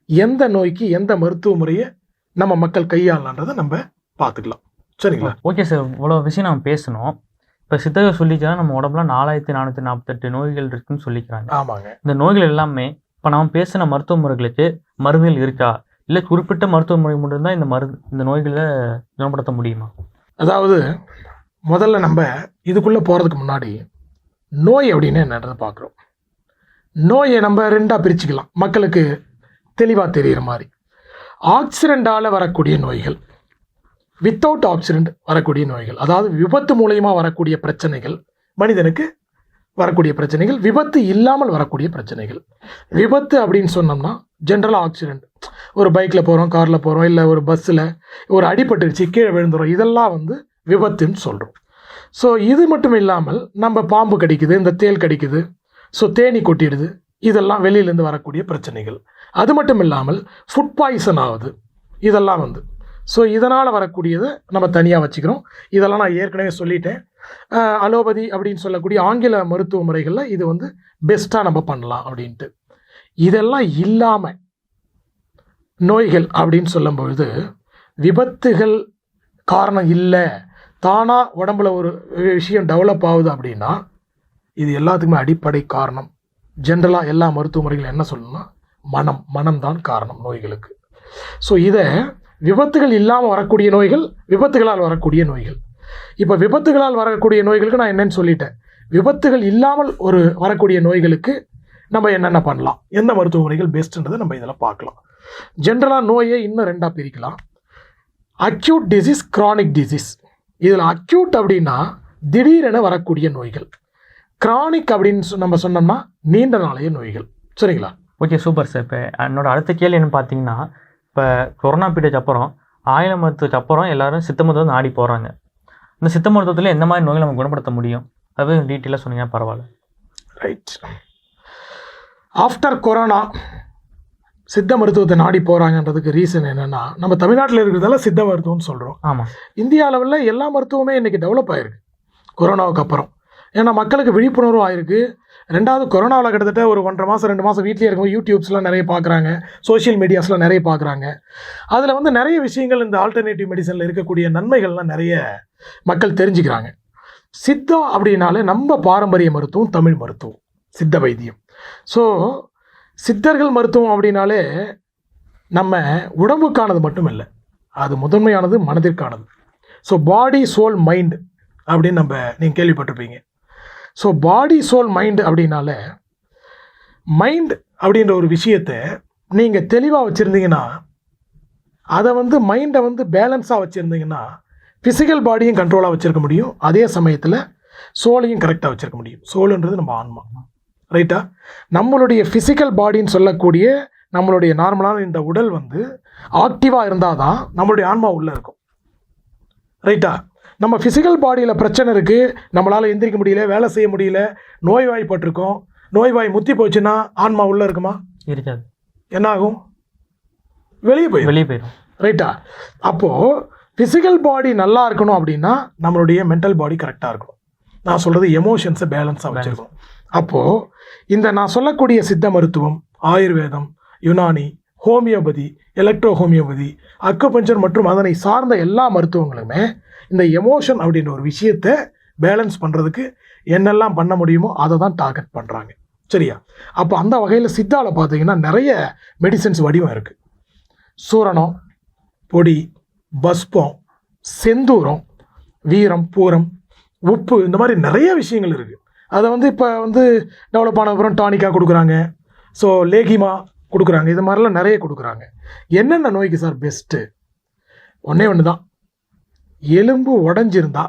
எந்த நோய்க்கு எந்த மருத்துவ முறையை நம்ம மக்கள் கையாளன்றதை நம்ம பார்த்துக்கலாம். சரிங்களா? ஓகே சார், இவ்வளோ விஷயம் நம்ம பேசணும். இப்போ சித்தர்கள் சொல்லிச்சா நம்ம உடம்புல 4448 நோய்கள் இருக்குன்னு சொல்லிக்கிறாங்க. ஆமாங்க. இந்த நோய்கள் எல்லாமே இப்போ நம்ம பேசின மருத்துவ முறைகளுக்கு மருந்துகள் இருக்கா, இல்லை குறிப்பிட்ட மருத்துவ முறை மட்டும்தான் இந்த நோய்களை குணப்படுத்த முடியுமா? அதாவது முதல்ல நம்ம இதுக்குள்ளே போகிறதுக்கு முன்னாடி நோய் அப்படின்னு என்னன்றதை பார்க்குறோம். நோயை நம்ம 2ஆக பிரிச்சுக்கலாம் மக்களுக்கு தெளிவாக தெரிகிற மாதிரி. ஆக்சிடென்டால் வரக்கூடிய நோய்கள், வித்தவுட் ஆக்சிடென்ட் வரக்கூடிய நோய்கள், அதாவது விபத்து மூலயமா வரக்கூடிய பிரச்சனைகள், மனிதனுக்கு வரக்கூடிய பிரச்சனைகள், விபத்து இல்லாமல் வரக்கூடிய பிரச்சனைகள். விபத்து அப்படின்னு சொன்னோம்னா ஜென்ரலாக ஆக்சிடென்ட், ஒரு பைக்கில் போகிறோம், காரில் போகிறோம், இல்லை ஒரு பஸ்ஸில் ஒரு அடிபட்டுருச்சு, கீழே விழுந்துடும், இதெல்லாம் வந்து விபத்துன்னு சொல்கிறோம். ஸோ இது மட்டும் இல்லாமல் நம்ம பாம்பு கடிக்குது, இந்த தேள் கடிக்குது, ஸோ தேனி கொட்டிடுது, இதெல்லாம் வெளியிலேருந்து வரக்கூடிய பிரச்சனைகள். அது மட்டும் இல்லாமல் ஃபுட் பாய்சன் ஆகுது, இதெல்லாம் வந்து ஸோ இதனால் வரக்கூடியதை நம்ம தனியாக வச்சுக்கிறோம். இதெல்லாம் நான் ஏற்கனவே சொல்லிட்டேன். அலோபதி அப்படின்னு சொல்லக்கூடிய ஆங்கில மருத்துவ முறைகளில் இது வந்து பெஸ்ட்டாக நம்ம பண்ணலாம் அப்படின்ட்டு. இதெல்லாம் இல்லாமல் நோய்கள் அப்படின்னு சொல்லும்பொழுது விபத்துகள் காரணம் இல்லை, தானாக உடம்புல ஒரு விஷயம் டெவலப் ஆகுது அப்படின்னா இது எல்லாத்துக்குமே அடிப்படை காரணம். ஜென்ரலாக எல்லா மருத்துவ முறைகளும் என்ன சொல்லணும்னா மனம்தான் காரணம் நோய்களுக்கு. ஸோ இதை விபத்துகள் இல்லாமல் வரக்கூடிய நோய்கள், விபத்துகளால் வரக்கூடிய நோய்கள். இப்போ விபத்துகளால் வரக்கூடிய நோய்களுக்கு நான் என்னென்னு சொல்லிட்டேன். விபத்துகள் இல்லாமல் வரக்கூடிய நோய்களுக்கு நம்ம என்னென்ன பண்ணலாம், எந்த மருத்துவ முறைகள் பெஸ்ட்டுன்றதை நம்ம இதில் பார்க்கலாம். ஜென்ரலாக நோயை இன்னும் ரெண்டாக பிரிக்கலாம். Acute disease, chronic disease. இதில் அக்யூட் அப்படின்னா திடீரென வரக்கூடிய நோய்கள். கிரானிக் அப்படின்னு நம்ம சொன்னோம்னா நீண்ட நாளைய நோய்கள். சரிங்களா? Okay, super sir. இப்போ என்னோட அடுத்த கேள்வி என்னன்னு பார்த்தீங்கன்னா, இப்போ கொரோனா பீரியடுக்கு அப்புறம் ஆயுள மருத்துவத்துக்கு அப்புறம் எல்லாரும் சித்த மருத்துவம் நாடி போகிறாங்க. இந்த சித்த மருத்துவத்தில் எந்த மாதிரி நோய்களை நம்ம குணப்படுத்த முடியும், அது டீட்டெயிலாக சொன்னீங்க பரவாயில்ல. ரைட். ஆஃப்டர் கொரோனா சித்த மருத்துவத்தை நாடி போகிறாங்கன்றதுக்கு ரீசன் என்னென்னா, நம்ம தமிழ்நாட்டில் இருக்கிறதால சித்த மருத்துவம்னு சொல்கிறோம். ஆமாம், இந்தியா அளவில் எல்லா மருத்துவமே இன்றைக்கி டெவலப் ஆகிருக்கு கொரோனாவுக்கு அப்புறம். ஏன்னா மக்களுக்கு விழிப்புணர்வு ஆயிருக்கு. ரெண்டாவது, கொரோனாவில் கிட்டத்தட்ட ஒரு 1.5 மாதம் 2 மாதம் வீட்லேயே இருக்கும். யூடியூப்ஸ்லாம் நிறைய பார்க்குறாங்க, சோஷியல் மீடியாஸ்லாம் நிறைய பார்க்குறாங்க. அதில் வந்து நிறைய விஷயங்கள், இந்த ஆல்டர்னேட்டிவ் மெடிசனில் இருக்கக்கூடிய நன்மைகள்லாம் நிறைய மக்கள் தெரிஞ்சுக்கிறாங்க. சித்தா அப்படின்னாலே நம்ம பாரம்பரிய மருத்துவம், தமிழ் மருத்துவம், சித்த வைத்தியம். ஸோ சித்தர்கள் மருத்துவம் அப்படின்னாலே நம்ம உடம்புக்கானது மட்டும் இல்லை, அது முதன்மையானது மனதிற்கானது. ஸோ பாடி சோல் மைண்ட் அப்படின்னு நீங்கள் கேள்விப்பட்டிருப்பீங்க. ஸோ பாடி சோல் மைண்டு அப்படின்னாலே, மைண்ட் அப்படின்ற ஒரு விஷயத்தை நீங்கள் தெளிவாக வச்சுருந்தீங்கன்னா, அதை வந்து மைண்டை வந்து பேலன்ஸாக வச்சுருந்தீங்கன்னா ஃபிசிக்கல் பாடியும் கண்ட்ரோலாக வச்சுருக்க முடியும், அதே சமயத்தில் சோலையும் கரெக்டாக வச்சுருக்க முடியும். சோலுன்றது நம்ம ஆன்மா, ரைட்டா? நம்மளுடைய ஃபிசிக்கல் பாடின்னு சொல்லக்கூடிய நம்மளுடைய நார்மலான இந்த உடல் வந்து ஆக்டிவாக இருந்தால் தான் நம்மளுடைய ஆன்மா உள்ளே இருக்கும், ரைட்டா? நம்ம ஃபிசிக்கல் பாடியில் பிரச்சனை இருக்குது, நம்மளால் எந்திரிக்க முடியல, வேலை செய்ய முடியல, நோய்வாய்ப்பட்டிருக்கோம், நோய்வாய் முத்தி போச்சுன்னா ஆன்மா உள்ளே இருக்குமா? இருக்காது. என்ன ஆகும்? வெளியே போயிடும், ரைட்டா? அப்போது ஃபிசிக்கல் பாடி நல்லா இருக்கணும் அப்படின்னா நம்மளுடைய மென்டல் பாடி கரெக்டாக இருக்கணும். நான் சொல்கிறது எமோஷன்ஸை பேலன்ஸாக வச்சுருக்கணும். அப்போது இந்த நான் சொல்லக்கூடிய சித்த மருத்துவம், ஆயுர்வேதம், Unani, homeopathy, electro homeopathy, acupuncture மற்றும் அதனை சார்ந்த எல்லா மருத்துவங்களுமே இந்த எமோஷன் அப்படின்ற ஒரு விஷயத்தை பேலன்ஸ் பண்ணுறதுக்கு என்னெல்லாம் பண்ண முடியுமோ அதை தான் டார்கெட் பண்ணுறாங்க. சரியா? அப்போ அந்த வகையில் சித்தாவில் பார்த்தீங்கன்னா நிறைய மெடிசன்ஸ் வடிவம் இருக்குது. சூரணம், பொடி, பஸ்பம், செந்தூரம், வீரம், பூரம், உப்பு, இந்த மாதிரி நிறைய விஷயங்கள் இருக்குது. அதை வந்து இப்போ வந்து டெவலப் ஆனதுக்கப்புறம் டானிக்காக கொடுக்குறாங்க, ஸோ லேகிமா கொடுக்குறாங்க, இது மாதிரிலாம் நிறைய கொடுக்குறாங்க. என்னென்ன நோய்க்கு சார் பெஸ்ட்டு? ஒன்றே ஒன்று தான், எலும்பு உடஞ்சிருந்தா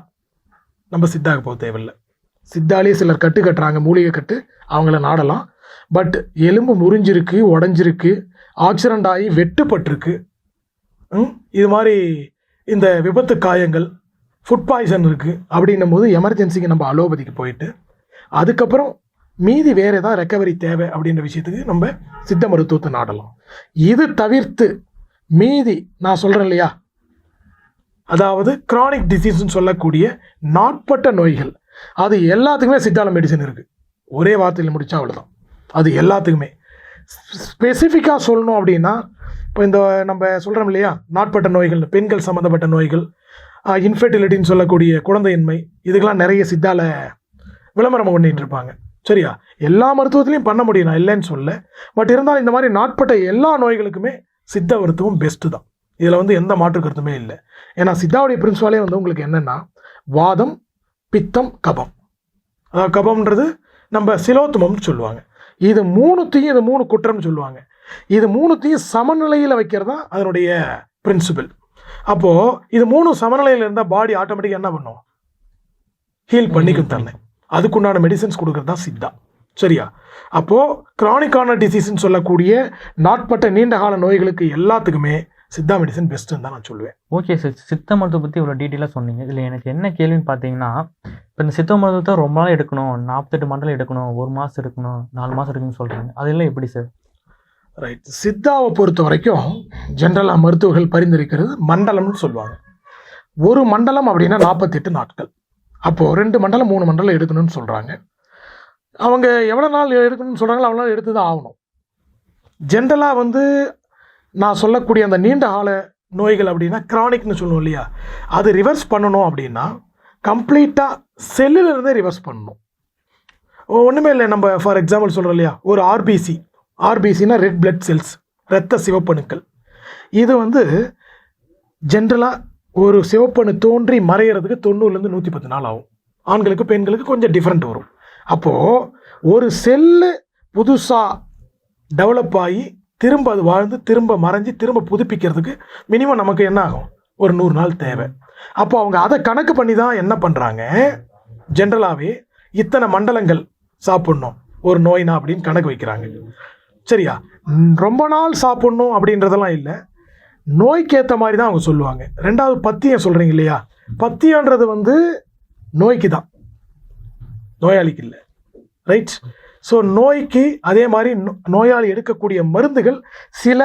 நம்ம சித்தாவுக்கு போக தேவையில்லை. சித்தாலே சிலர் கட்டு கட்டுறாங்க, மூலிகை கட்டு, அவங்கள நாடலாம். பட் எலும்பு முறிஞ்சிருக்கு, உடஞ்சிருக்கு, ஆக்சிடெண்ட் ஆகி வெட்டுப்பட்டிருக்கு, இது மாதிரி இந்த விபத்து காயங்கள், ஃபுட் பாய்சன் இருக்குது அப்படின்னும் போது எமர்ஜென்சிக்கு நம்ம அலோபதிக்கு போயிட்டு அதுக்கப்புறம் மீதி வேறு ஏதாவது ரெக்கவரி தேவை அப்படின்ற விஷயத்துக்கு நம்ம சித்த மருத்துவத்தை நாடலாம். இது தவிர்த்து மீதி நான் சொல்கிறேன் இல்லையா, அதாவது கிரானிக் டிசீஸ்ன்னு சொல்லக்கூடிய நாட்பட்ட நோய்கள், அது எல்லாத்துக்குமே சித்தால மெடிசன் இருக்குது. ஒரே வார்த்தையில் முடித்தா அவ்வளோதான். அது எல்லாத்துக்குமே ஸ்பெசிஃபிக்காக சொல்லணும் அப்படின்னா, இப்போ இந்த நம்ம சொல்கிறோம் இல்லையா, நாட்பட்ட நோய்கள், பெண்கள் சம்மந்தப்பட்ட நோய்கள், இன்ஃபெர்டிலிட்டின்னு சொல்லக்கூடிய குழந்தையின்மை, இதுக்கெல்லாம் நிறைய சித்தால விளம்பரம் பண்ணிட்டு இருப்பாங்க. சரியா? எல்லா மருத்துவத்திலையும் பண்ண முடியும், நான் இல்லைன்னு சொல்ல. பட் இருந்தாலும் இந்த மாதிரி நாட்பட்ட எல்லா நோய்களுக்குமே சித்த மருத்துவம் பெஸ்ட்டு தான். இதில் வந்து எந்த மாற்று கருத்துமே இல்லை. ஏன்னா சித்தாவுடைய பிரின்சிபாலே வந்து உங்களுக்கு என்னென்னா, வாதம், பித்தம், கபம். அதாவது கபம்ன்றது நம்ம சிலோத்துமம்னு சொல்லுவாங்க. இது மூணுத்தையும், இது 3 குற்றம்னு சொல்லுவாங்க. இது மூணுத்தையும் சமநிலையில் வைக்கிறது தான் அதனுடைய பிரின்சிபல். அப்போது இது 3 சமநிலையில் இருந்தால் பாடி ஆட்டோமேட்டிக்காக என்ன பண்ணும்? ஹீல் பண்ணிக்கும் தன்னை. அதுக்குண்டான மெடிசன்ஸ் கொடுக்குறது தான் சித்தா. சரியா? அப்போது கிரானிக்கான டிசீஸ்ன்னு சொல்லக்கூடிய நாட்பட்ட நீண்ட கால நோய்களுக்கு எல்லாத்துக்குமே சித்தா மெடிசன் பெஸ்ட்டுன்னு தான் நான் சொல்லுவேன். ஓகே சார், சித்த மருத்துவத்தை பற்றி இவ்வளோ டீட்டெயிலாக சொன்னீங்க. இதில் எனக்கு என்ன கேள்வின்னு பார்த்தீங்கன்னா, இப்போ இந்த சித்த மருத்துவத்தை ரொம்ப நாள் எடுக்கணும், 48 மண்டலம் எடுக்கணும், 1 மாதம் எடுக்கணும், 4 மாதம் எடுக்கணும்னு சொல்கிறாங்க. அதெல்லாம் எப்படி சார்? ரைட். சித்தாவை பொறுத்த வரைக்கும் ஜென்ரலாக மருத்துவர்கள் பரிந்துரைக்கிறது மண்டலம்னு சொல்லுவாங்க. ஒரு மண்டலம் அப்படின்னா 48 நாட்கள். அப்போது 2 மண்டலம் 3 மண்டலம் எடுக்கணும்னு சொல்கிறாங்க. அவங்க எவ்வளோ நாள் எடுக்கணும்னு சொல்கிறாங்களோ அவ்வளோ நாள் எடுத்து தான் ஆகணும். ஜென்ரலாக வந்து நான் சொல்லக்கூடிய அந்த நீண்ட கால நோய்கள் அப்படின்னா கிரானிக்னு சொல்லுவோம் இல்லையா, அது ரிவர்ஸ் பண்ணணும் அப்படின்னா கம்ப்ளீட்டாக செல்லிலிருந்தே ரிவர்ஸ் பண்ணணும். ஒன்றுமே இல்லை, நம்ம ஃபார் எக்ஸாம்பிள் சொல்கிறோம் இல்லையா, ஒரு ஆர்பிசினா ரெட் பிளட் செல்ஸ், இரத்த சிவப்பணுக்கள். இது வந்து ஜென்ரலாக ஒரு சிவப்பணு தோன்றி மறையிறதுக்கு 90லேருந்து 110 நாள் ஆகும். ஆண்களுக்கு பெண்களுக்கு கொஞ்சம் டிஃப்ரெண்ட் வரும். அப்போது ஒரு செல்லு புதுசாக டெவலப் ஆகி திரும்ப அது வாழ்ந்து திரும்ப மறைஞ்சி திரும்ப புதுப்பிக்கிறதுக்கு மினிமம் நமக்கு என்ன ஆகும், ஒரு 100 நாள் தேவை. அப்போ அவங்க அதை கணக்கு பண்ணி தான் என்ன பண்ணுறாங்க, ஜென்ரலாகவே இத்தனை மண்டலங்கள் சாப்பிட்ணும் ஒரு நோய்னா அப்படின்னு கணக்கு வைக்கிறாங்க. சரியா? ரொம்ப நாள் சாப்பிட்ணும் அப்படின்றதெல்லாம் இல்லை, நோய்க்கு ஏற்ற மாதிரி தான் அவங்க சொல்லுவாங்க. ரெண்டாவது பத்தியம் சொல்கிறீங்க இல்லையா, பத்தியன்றது வந்து நோய்க்கு தான், நோயாளிக்கு இல்லை. ரைட். ஸோ நோய்க்கு அதே மாதிரி நோயாளி எடுக்கக்கூடிய மருந்துகள் சில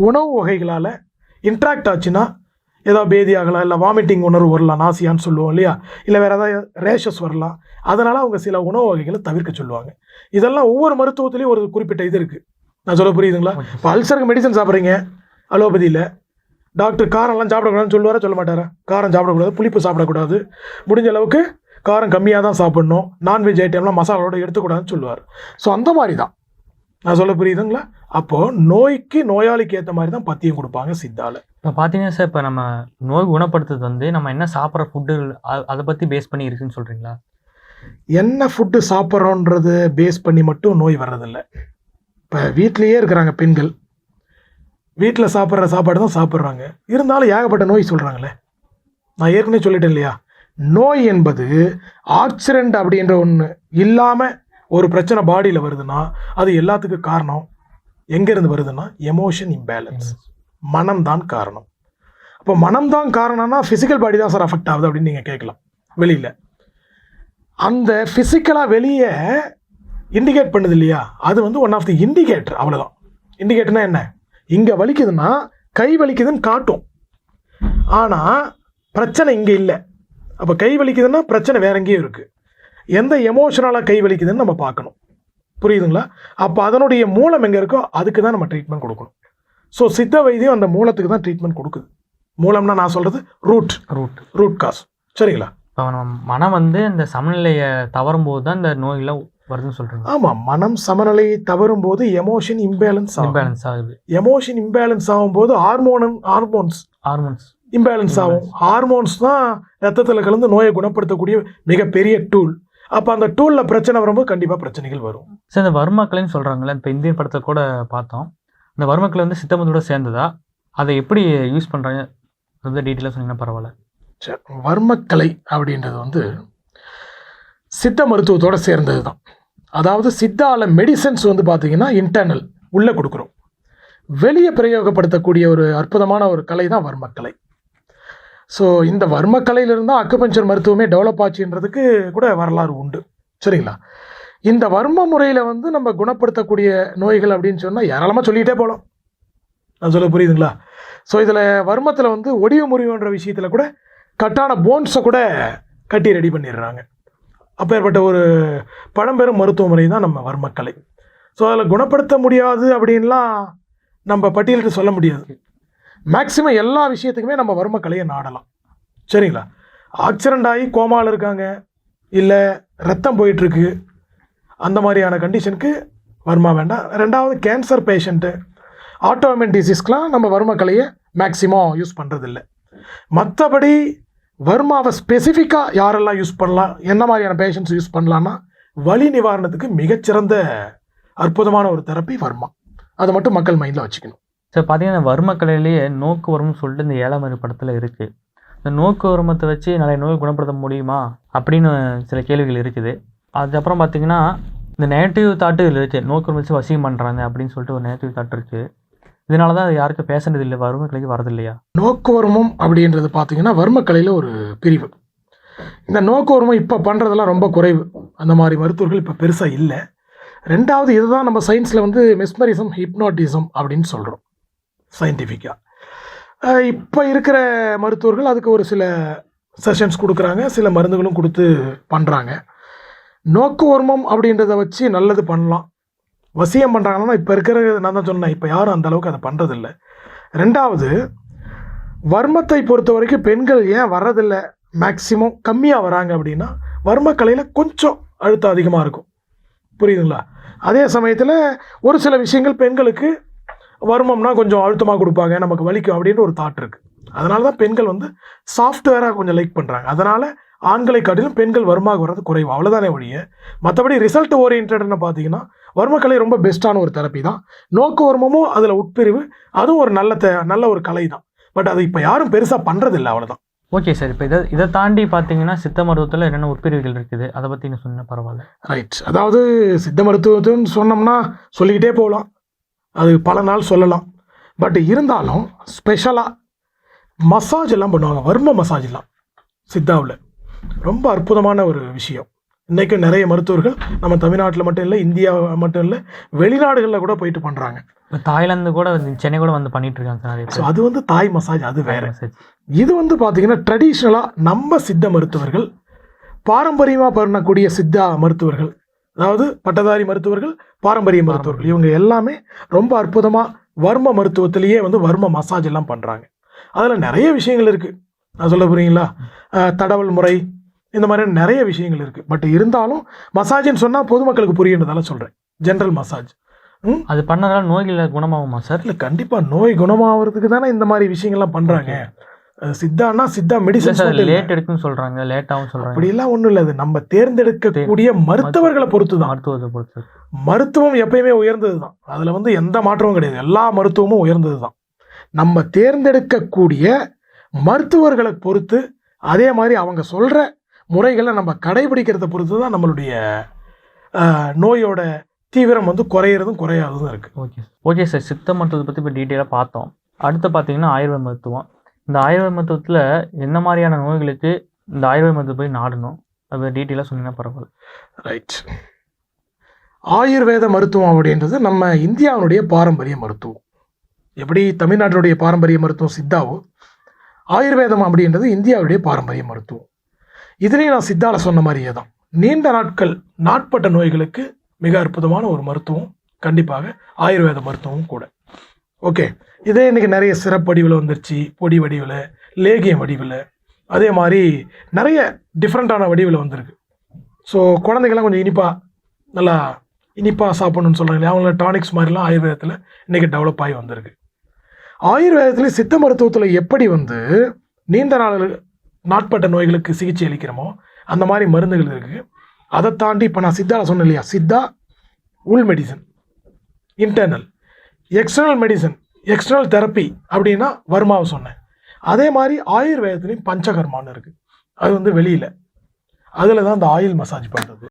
உணவு வகைகளால் இன்ட்ராக்ட் ஆச்சுன்னா ஏதாவது பேதி ஆகலாம், இல்லை வாமிட்டிங் உணர்வு வரலாம், நாசியான்னு சொல்லுவோம் இல்லையா, இல்லை வேறு ஏதாவது ரேஷஸ் வரலாம். அதனால் அவங்க சில உணவு வகைகளை தவிர்க்க சொல்லுவாங்க. இதெல்லாம் ஒவ்வொரு மருத்துவத்துலேயும் ஒரு குறிப்பிட்ட இது இருக்குது. நான் சொல்ல புரியுதுங்களா? இப்போ அல்சருக்கு மெடிசன் சாப்பிட்றீங்க அலோபதியில், டாக்டர் காரம்லாம் சாப்பிடக்கூடாதுன்னு சொல்லுவாரா சொல்ல மாட்டாரா? காரம் சாப்பிடக்கூடாது, புளிப்பு சாப்பிடக்கூடாது, முடிஞ்ச அளவுக்கு காரம் கம்மியாக தான் சாப்பிடணும், நான்வெஜ் ஐட்டம்லாம் மசாலாவோட எடுத்துக்கூடாதுன்னு சொல்லுவார். ஸோ அந்த மாதிரி தான் நான் சொல்ல புரியுதுங்களா? அப்போது நோய்க்கு நோயாளிக்கு ஏற்ற மாதிரி தான் பத்தியம் கொடுப்பாங்க சித்தாவில். இப்போ பார்த்தீங்கன்னா சார், இப்போ நம்ம நோய் குணப்படுத்துறது வந்து நம்ம என்ன சாப்பிட்ற ஃபுட்டு அதை பற்றி பேஸ் பண்ணி இருக்குன்னு சொல்கிறீங்களா? என்ன ஃபுட்டு சாப்பிட்றோன்றது பேஸ் பண்ணி மட்டும் நோய் வர்றதில்லை. இப்போ வீட்லேயே இருக்கிறாங்க பெண்கள், வீட்டில் சாப்பிட்ற சாப்பாடு தான் சாப்பிட்றாங்க, இருந்தாலும் ஏகப்பட்ட நோய் சொல்கிறாங்களே. நான் ஏற்கனவே சொல்லிட்டேன் இல்லையா, நோய் என்பது ஆக்சிடென்ட் அப்படின்ற ஒன்று இல்லாமல் ஒரு பிரச்சனை பாடியில் வருதுன்னா அது எல்லாத்துக்கும் காரணம் எங்கேருந்து வருதுன்னா எமோஷன் இம்பேலன்ஸ், மனம்தான் காரணம். அப்போ மனம்தான் காரணம்னா ஃபிசிக்கல் பாடி தான் சார் அஃபெக்ட் ஆகுது அப்படின்னு நீங்கள் கேட்கலாம். வெளியில் அந்த ஃபிசிக்கலாக வெளியே இண்டிகேட் பண்ணுது இல்லையா, அது வந்து ஒன் ஆஃப் தி இண்டிகேட்டர், அவ்வளோதான். இண்டிகேட்டர்னா என்ன, இங்கே வலிக்குதுன்னா கை வலிக்குதுன்னு காட்டும், ஆனால் பிரச்சனை இங்கே இல்லை. அப்போ கை வலிக்குதுன்னா பிரச்சனை வேற எங்கேயும் இருக்குது. எந்த எமோஷனலாக கை வலிக்குதுன்னு நம்ம பார்க்கணும். புரியுதுங்களா? அப்போ அதனுடைய மூலம் எங்கே இருக்கோ அதுக்கு தான் நம்ம ட்ரீட்மெண்ட் கொடுக்கணும். ஸோ சித்த வைத்தியம் அந்த மூலத்துக்கு தான் ட்ரீட்மெண்ட் கொடுக்குது. மூலம்னா நான் சொல்கிறது ரூட் காஸ். சரிங்களா? இப்போ நம்ம மனம் வந்து இந்த சமநிலையை தவறும் போது தான் இந்த நோயெல்லாம் வருதுன்னு சொல்கிறீங்க. ஆமாம், மனம் சமநிலையை தவறும் போது எமோஷன் இம்பேலன்ஸ் ஆகுது. எமோஷன் இம்பேலன்ஸ் ஆகும்போது ஹார்மோன்ஸ் இம்பேலன்ஸ் ஆகும். ஹார்மோன்ஸ் தான் ரத்தத்தில் கலந்து நோயை குணப்படுத்தக்கூடிய மிகப்பெரிய டூல். அப்போ அந்த டூலில் பிரச்சனை வரும்போது கண்டிப்பாக பிரச்சனைகள் வரும். சார், இந்த வர்மக்கலைன்னு சொல்கிறாங்களே, இப்போ இந்தியன் படத்தை கூட பார்த்தோம், இந்த வர்மக்கலை வந்து சித்தமருந்தோட சேர்ந்ததா, அதை எப்படி யூஸ் பண்ணுறாங்க ரொம்ப டீட்டெயிலாக சொன்னீங்கன்னா பரவாயில்ல. சரி, வர்மக்கலை அப்படின்றது வந்து சித்த மருத்துவத்தோடு சேர்ந்தது தான். அதாவது சித்தாவில் மெடிசன்ஸ் வந்து பார்த்திங்கன்னா இன்டர்னல் உள்ளே கொடுக்குறோம், வெளியே பிரயோகப்படுத்தக்கூடிய ஒரு அற்புதமான ஒரு கலை தான் வர்மக்கலை. ஸோ இந்த வர்மக்கலையிலிருந்து தான் அக்குபஞ்சர் மருத்துவமே டெவலப் ஆச்சுன்றதுக்கு கூட வரலாறு உண்டு. சரிங்களா? இந்த வர்ம முறையில் வந்து நம்ம குணப்படுத்தக்கூடிய நோய்கள் அப்படின்னு சொன்னால் ஏராளமாக சொல்லிகிட்டே போகலாம். நான் சொல்ல புரியுதுங்களா? ஸோ இதில் வர்மத்தில் வந்து ஒடிவு முறிவுன்ற விஷயத்தில் கூட கட்டான போன்ஸை கூட கட்டி ரெடி பண்ணிடுறாங்க. அப்பேற்பட்ட ஒரு பழம்பெரும் மருத்துவ முறை தான் நம்ம வர்மக்கலை. ஸோ அதில் குணப்படுத்த முடியாது அப்படின்லாம் நம்ம பட்டியலிட்டு சொல்ல முடியாது. மேக்சிமம் எல்லா விஷயத்துக்குமே நம்ம வர்மக்கலையை நாடலாம். சரிங்களா? ஆக்சிடெண்ட் ஆகி கோமாவில் இருக்காங்க, இல்லை ரத்தம் போயிட்டுருக்கு, அந்த மாதிரியான கண்டிஷனுக்கு வர்மா வேண்டாம். ரெண்டாவது கேன்சர் பேஷண்ட்டு, ஆட்டோமின் டிசீஸ்க்கெலாம் நம்ம வர்மக்கலையை மேக்சிமம் யூஸ் பண்ணுறதில்ல. மற்றபடி வர்மாவை ஸ்பெசிஃபிக்காக யாரெல்லாம் யூஸ் பண்ணலாம், என்ன மாதிரியான பேஷண்ட்ஸ் யூஸ் பண்ணலான்னா வலி நிவாரணத்துக்கு மிகச்சிறந்த அற்புதமான ஒரு தெரப்பி வர்மா. அதை மட்டும் மக்கள் மைண்டில் வச்சுக்கணும். சார், பார்த்தீங்கன்னா வர்மக்கலையிலேயே நோக்கு வர்மம்னு சொல்லிட்டு இந்த 7 படத்தில் இருக்குது. இந்த நோக்கு வர்மத்தை வச்சு நிறைய நோய் குணப்படுத்த முடியுமா அப்படின்னு சில கேள்விகள் இருக்குது. அதுக்கப்புறம் பார்த்தீங்கன்னா இந்த நெகட்டிவ் தாட்டு இதில் இருக்குது, நோக்கு வர்மம் வச்சு வசியம் பண்ணுறாங்க அப்படின்னு சொல்லிட்டு ஒரு நெகட்டிவ் தாட் இருக்குது. இதனால தான் யாருக்கும் பேசுறது இல்லை, வறுமை கிளைக்கு வரது இல்லையா? நோக்குவர்மம் அப்படின்றது பார்த்தீங்கன்னா வர்மக்கலையில் ஒரு பிரிவு. இந்த நோக்குவர்மம் இப்போ பண்ணுறதெல்லாம் ரொம்ப குறைவு. அந்த மாதிரி மருத்துவர்கள் இப்போ பெருசாக இல்லை. ரெண்டாவது, இதுதான் நம்ம சயின்ஸில் வந்து மெஸ்மரிசம், ஹிப்னாட்டிசம் அப்படின்னு சொல்கிறோம் சயின்டிஃபிக்காக. இப்போ இருக்கிற மருத்துவர்கள் அதுக்கு ஒரு சில செஷன்ஸ் கொடுக்குறாங்க, சில மருந்துகளும் கொடுத்து பண்ணுறாங்க. நோக்குவர்மம் அப்படின்றத வச்சு நல்லது பண்ணலாம். வசியம் பண்ணுறாங்கன்னா இப்போ இருக்கிற, நான் தான் சொன்னேன், இப்போ யாரும் அந்த அளவுக்கு அதை பண்ணுறதில்ல. ரெண்டாவது, வர்மத்தை பொறுத்த வரைக்கும் பெண்கள் ஏன் வர்றதில்லை, மேக்சிமம் கம்மியாக வராங்க அப்படின்னா வர்மக்கலையில் கொஞ்சம் அழுத்தம் அதிகமாக இருக்கும். புரியுதுங்களா? அதே சமயத்தில் ஒரு சில விஷயங்கள் பெண்களுக்கு வர்மம்னா கொஞ்சம் அழுத்தமாக கொடுப்பாங்க, நமக்கு வலிக்கும் அப்படின்ற ஒரு தாட் இருக்குது. அதனால தான் பெண்கள் வந்து சாஃப்ட்வேராக கொஞ்சம் லைக் பண்ணுறாங்க. அதனால் ஆண்களை காட்டிலும் பெண்கள் வர்மாக வர்றது குறைவு, அவ்வளோதானே ஒழிய. மற்றபடி ரிசல்ட் ஓரியன்டட்னு பார்த்தீங்கன்னா வர்மக்கலை ரொம்ப பெஸ்ட்டான ஒரு தெரப்பி தான். நோக்கு வர்மமும் அதில் உட்பிரிவு, அதுவும் ஒரு நல்ல ஒரு கலை தான். பட் அது இப்போ யாரும் பெருசாக பண்ணுறதில்லை, அவ்வளோதான். Okay sir. இப்போ இதை தாண்டி பார்த்தீங்கன்னா சித்த மருத்துவத்தில் என்னென்ன உட்பிரிவுகள் இருக்குது, அதை பற்றி நீங்கள் சொன்னால் பரவாயில்ல. ரைட். அதாவது சித்த மருத்துவத்துன்னு சொன்னோம்னா சொல்லிக்கிட்டே போகலாம், அது பல நாள் சொல்லலாம். பட் இருந்தாலும் ஸ்பெஷலாக மசாஜ் எல்லாம் பண்ணுவாங்க, வர்ம மசாஜ் எல்லாம் சித்தாவில் ரொம்ப அற்புதமான ஒரு விஷயம். இன்றைக்கும் நிறைய மருத்துவர்கள் நம்ம தமிழ்நாட்டில் மட்டும் இல்லை, இந்தியா மட்டும் இல்லை, வெளிநாடுகளில் கூட போயிட்டு பண்ணுறாங்க. இப்போ தாய்லாந்து கூட, சென்னை கூட வந்து பண்ணிட்டு இருக்காங்க சார். ஸோ அது வந்து தாய் மசாஜ், அது வேறு. இது வந்து பார்த்தீங்கன்னா ட்ரெடிஷ்னலாக நம்ம சித்த மருத்துவர்கள் பாரம்பரியமாக பண்ணக்கூடிய சித்தா மருத்துவர்கள், அதாவது பட்டதாரி மருத்துவர்கள், பாரம்பரிய மருத்துவர்கள், இவங்க எல்லாமே ரொம்ப அற்புதமாக வர்ம மருத்துவத்திலேயே வந்து வர்ம மசாஜ் எல்லாம் பண்ணுறாங்க. அதில் நிறைய விஷயங்கள் இருக்குது. நான் சொல்ல போகிறீங்களா? தடவல் முறை, இந்த மாதிரி நிறைய விஷயங்கள் இருக்குது. பட் இருந்தாலும் மசாஜ்னு சொன்னால் பொதுமக்களுக்கு புரியுன்றதால சொல்கிறேன், ஜென்ரல் மசாஜ். அது பண்ணதால நோய்கள் குணமாகுமா சார்? இல்லை, கண்டிப்பாக நோய் குணமாகிறதுக்கு தானே இந்த மாதிரி விஷயங்கள்லாம் பண்ணுறாங்க. சித்தானா சித்தா மெடிசன் லேட் எடுக்குன்னு சொல்கிறாங்க, லேட்டாகவும் சொல்கிறாங்க. அப்படிலாம் ஒன்றும் இல்லை, அது நம்ம தேர்ந்தெடுக்கக்கூடிய மருத்துவர்களை பொறுத்து தான். மருத்துவத்தை பொறுத்து. மருத்துவம் எப்பயுமே உயர்ந்தது தான், அதில் வந்து எந்த மாற்றமும் கிடையாது. எல்லா மருத்துவமும் உயர்ந்தது தான். நம்ம தேர்ந்தெடுக்கக்கூடிய மருத்துவர்களை பொறுத்து, அதே மாதிரி அவங்க சொல்கிற முறைகளை நம்ம கடைபிடிக்கிறத பொறுத்து தான் நம்மளுடைய நோயோட தீவிரம் வந்து குறையிறதும் குறையாததும் இருக்குது. Okay sir. சித்த மருத்துவத்தை பற்றி இப்போ டீட்டெயிலாக பார்த்தோம். அடுத்து பார்த்தீங்கன்னா ஆயுர்வேத மருத்துவம். இந்த ஆயுர்வேத மருத்துவத்தில் என்ன மாதிரியான நோய்களுக்கு இந்த ஆயுர்வேத மருத்துவம் போய் நாடணும், அது டீட்டெயிலாக சொன்னீங்கன்னா பரவாயில்ல. ரைட். ஆயுர்வேத மருத்துவம் அப்படின்றது நம்ம இந்தியாவுடைய பாரம்பரிய மருத்துவம். எப்படி தமிழ்நாட்டினுடைய பாரம்பரிய மருத்துவம் சித்தாவோ, ஆயுர்வேதம் அப்படின்றது இந்தியாவுடைய பாரம்பரிய மருத்துவம். இதுலேயும் நான் சித்தாவில் சொன்ன மாதிரியே தான், நீண்ட நாட்கள் நாட்பட்ட நோய்களுக்கு மிக அற்புதமான ஒரு மருத்துவம் கண்டிப்பாக ஆயுர்வேத மருத்துவமும் கூட. ஓகே, இதே இன்றைக்கி நிறைய சிறப்பு வடிவில் வந்துருச்சு, பொடி வடிவில், லேகியம் வடிவில், அதே மாதிரி நிறைய டிஃப்ரெண்ட்டான வடிவில் வந்திருக்கு. ஸோ குழந்தைங்கள்லாம் கொஞ்சம் நல்லா இனிப்பாக சாப்பிடணும்னு சொல்கிறாங்க, அவங்கள டானிக்ஸ் மாதிரிலாம் ஆயுர்வேதத்தில் இன்றைக்கி டெவலப் ஆகி வந்திருக்கு. ஆயுர்வேதத்தில் சித்த மருத்துவத்தில் எப்படி வந்து நீண்ட நாட்பட்ட நோய்களுக்கு சிகிச்சை அளிக்கிறோமோ அந்த மாதிரி மருந்துகள் இருக்குது. அதை தாண்டி இப்போ நான் சித்தாவில் சொன்னேன் இல்லையா, சித்தா உள் medicine, internal, external medicine, external therapy அப்படின்னா வர்மாவை சொன்னேன். அதே மாதிரி ஆயுர்வேதத்துலேயும் பஞ்சகர்மான்னு இருக்குது, அது வந்து வெளியில், அதில் தான் அந்த ஆயில் மசாஜ் பண்ணுறது.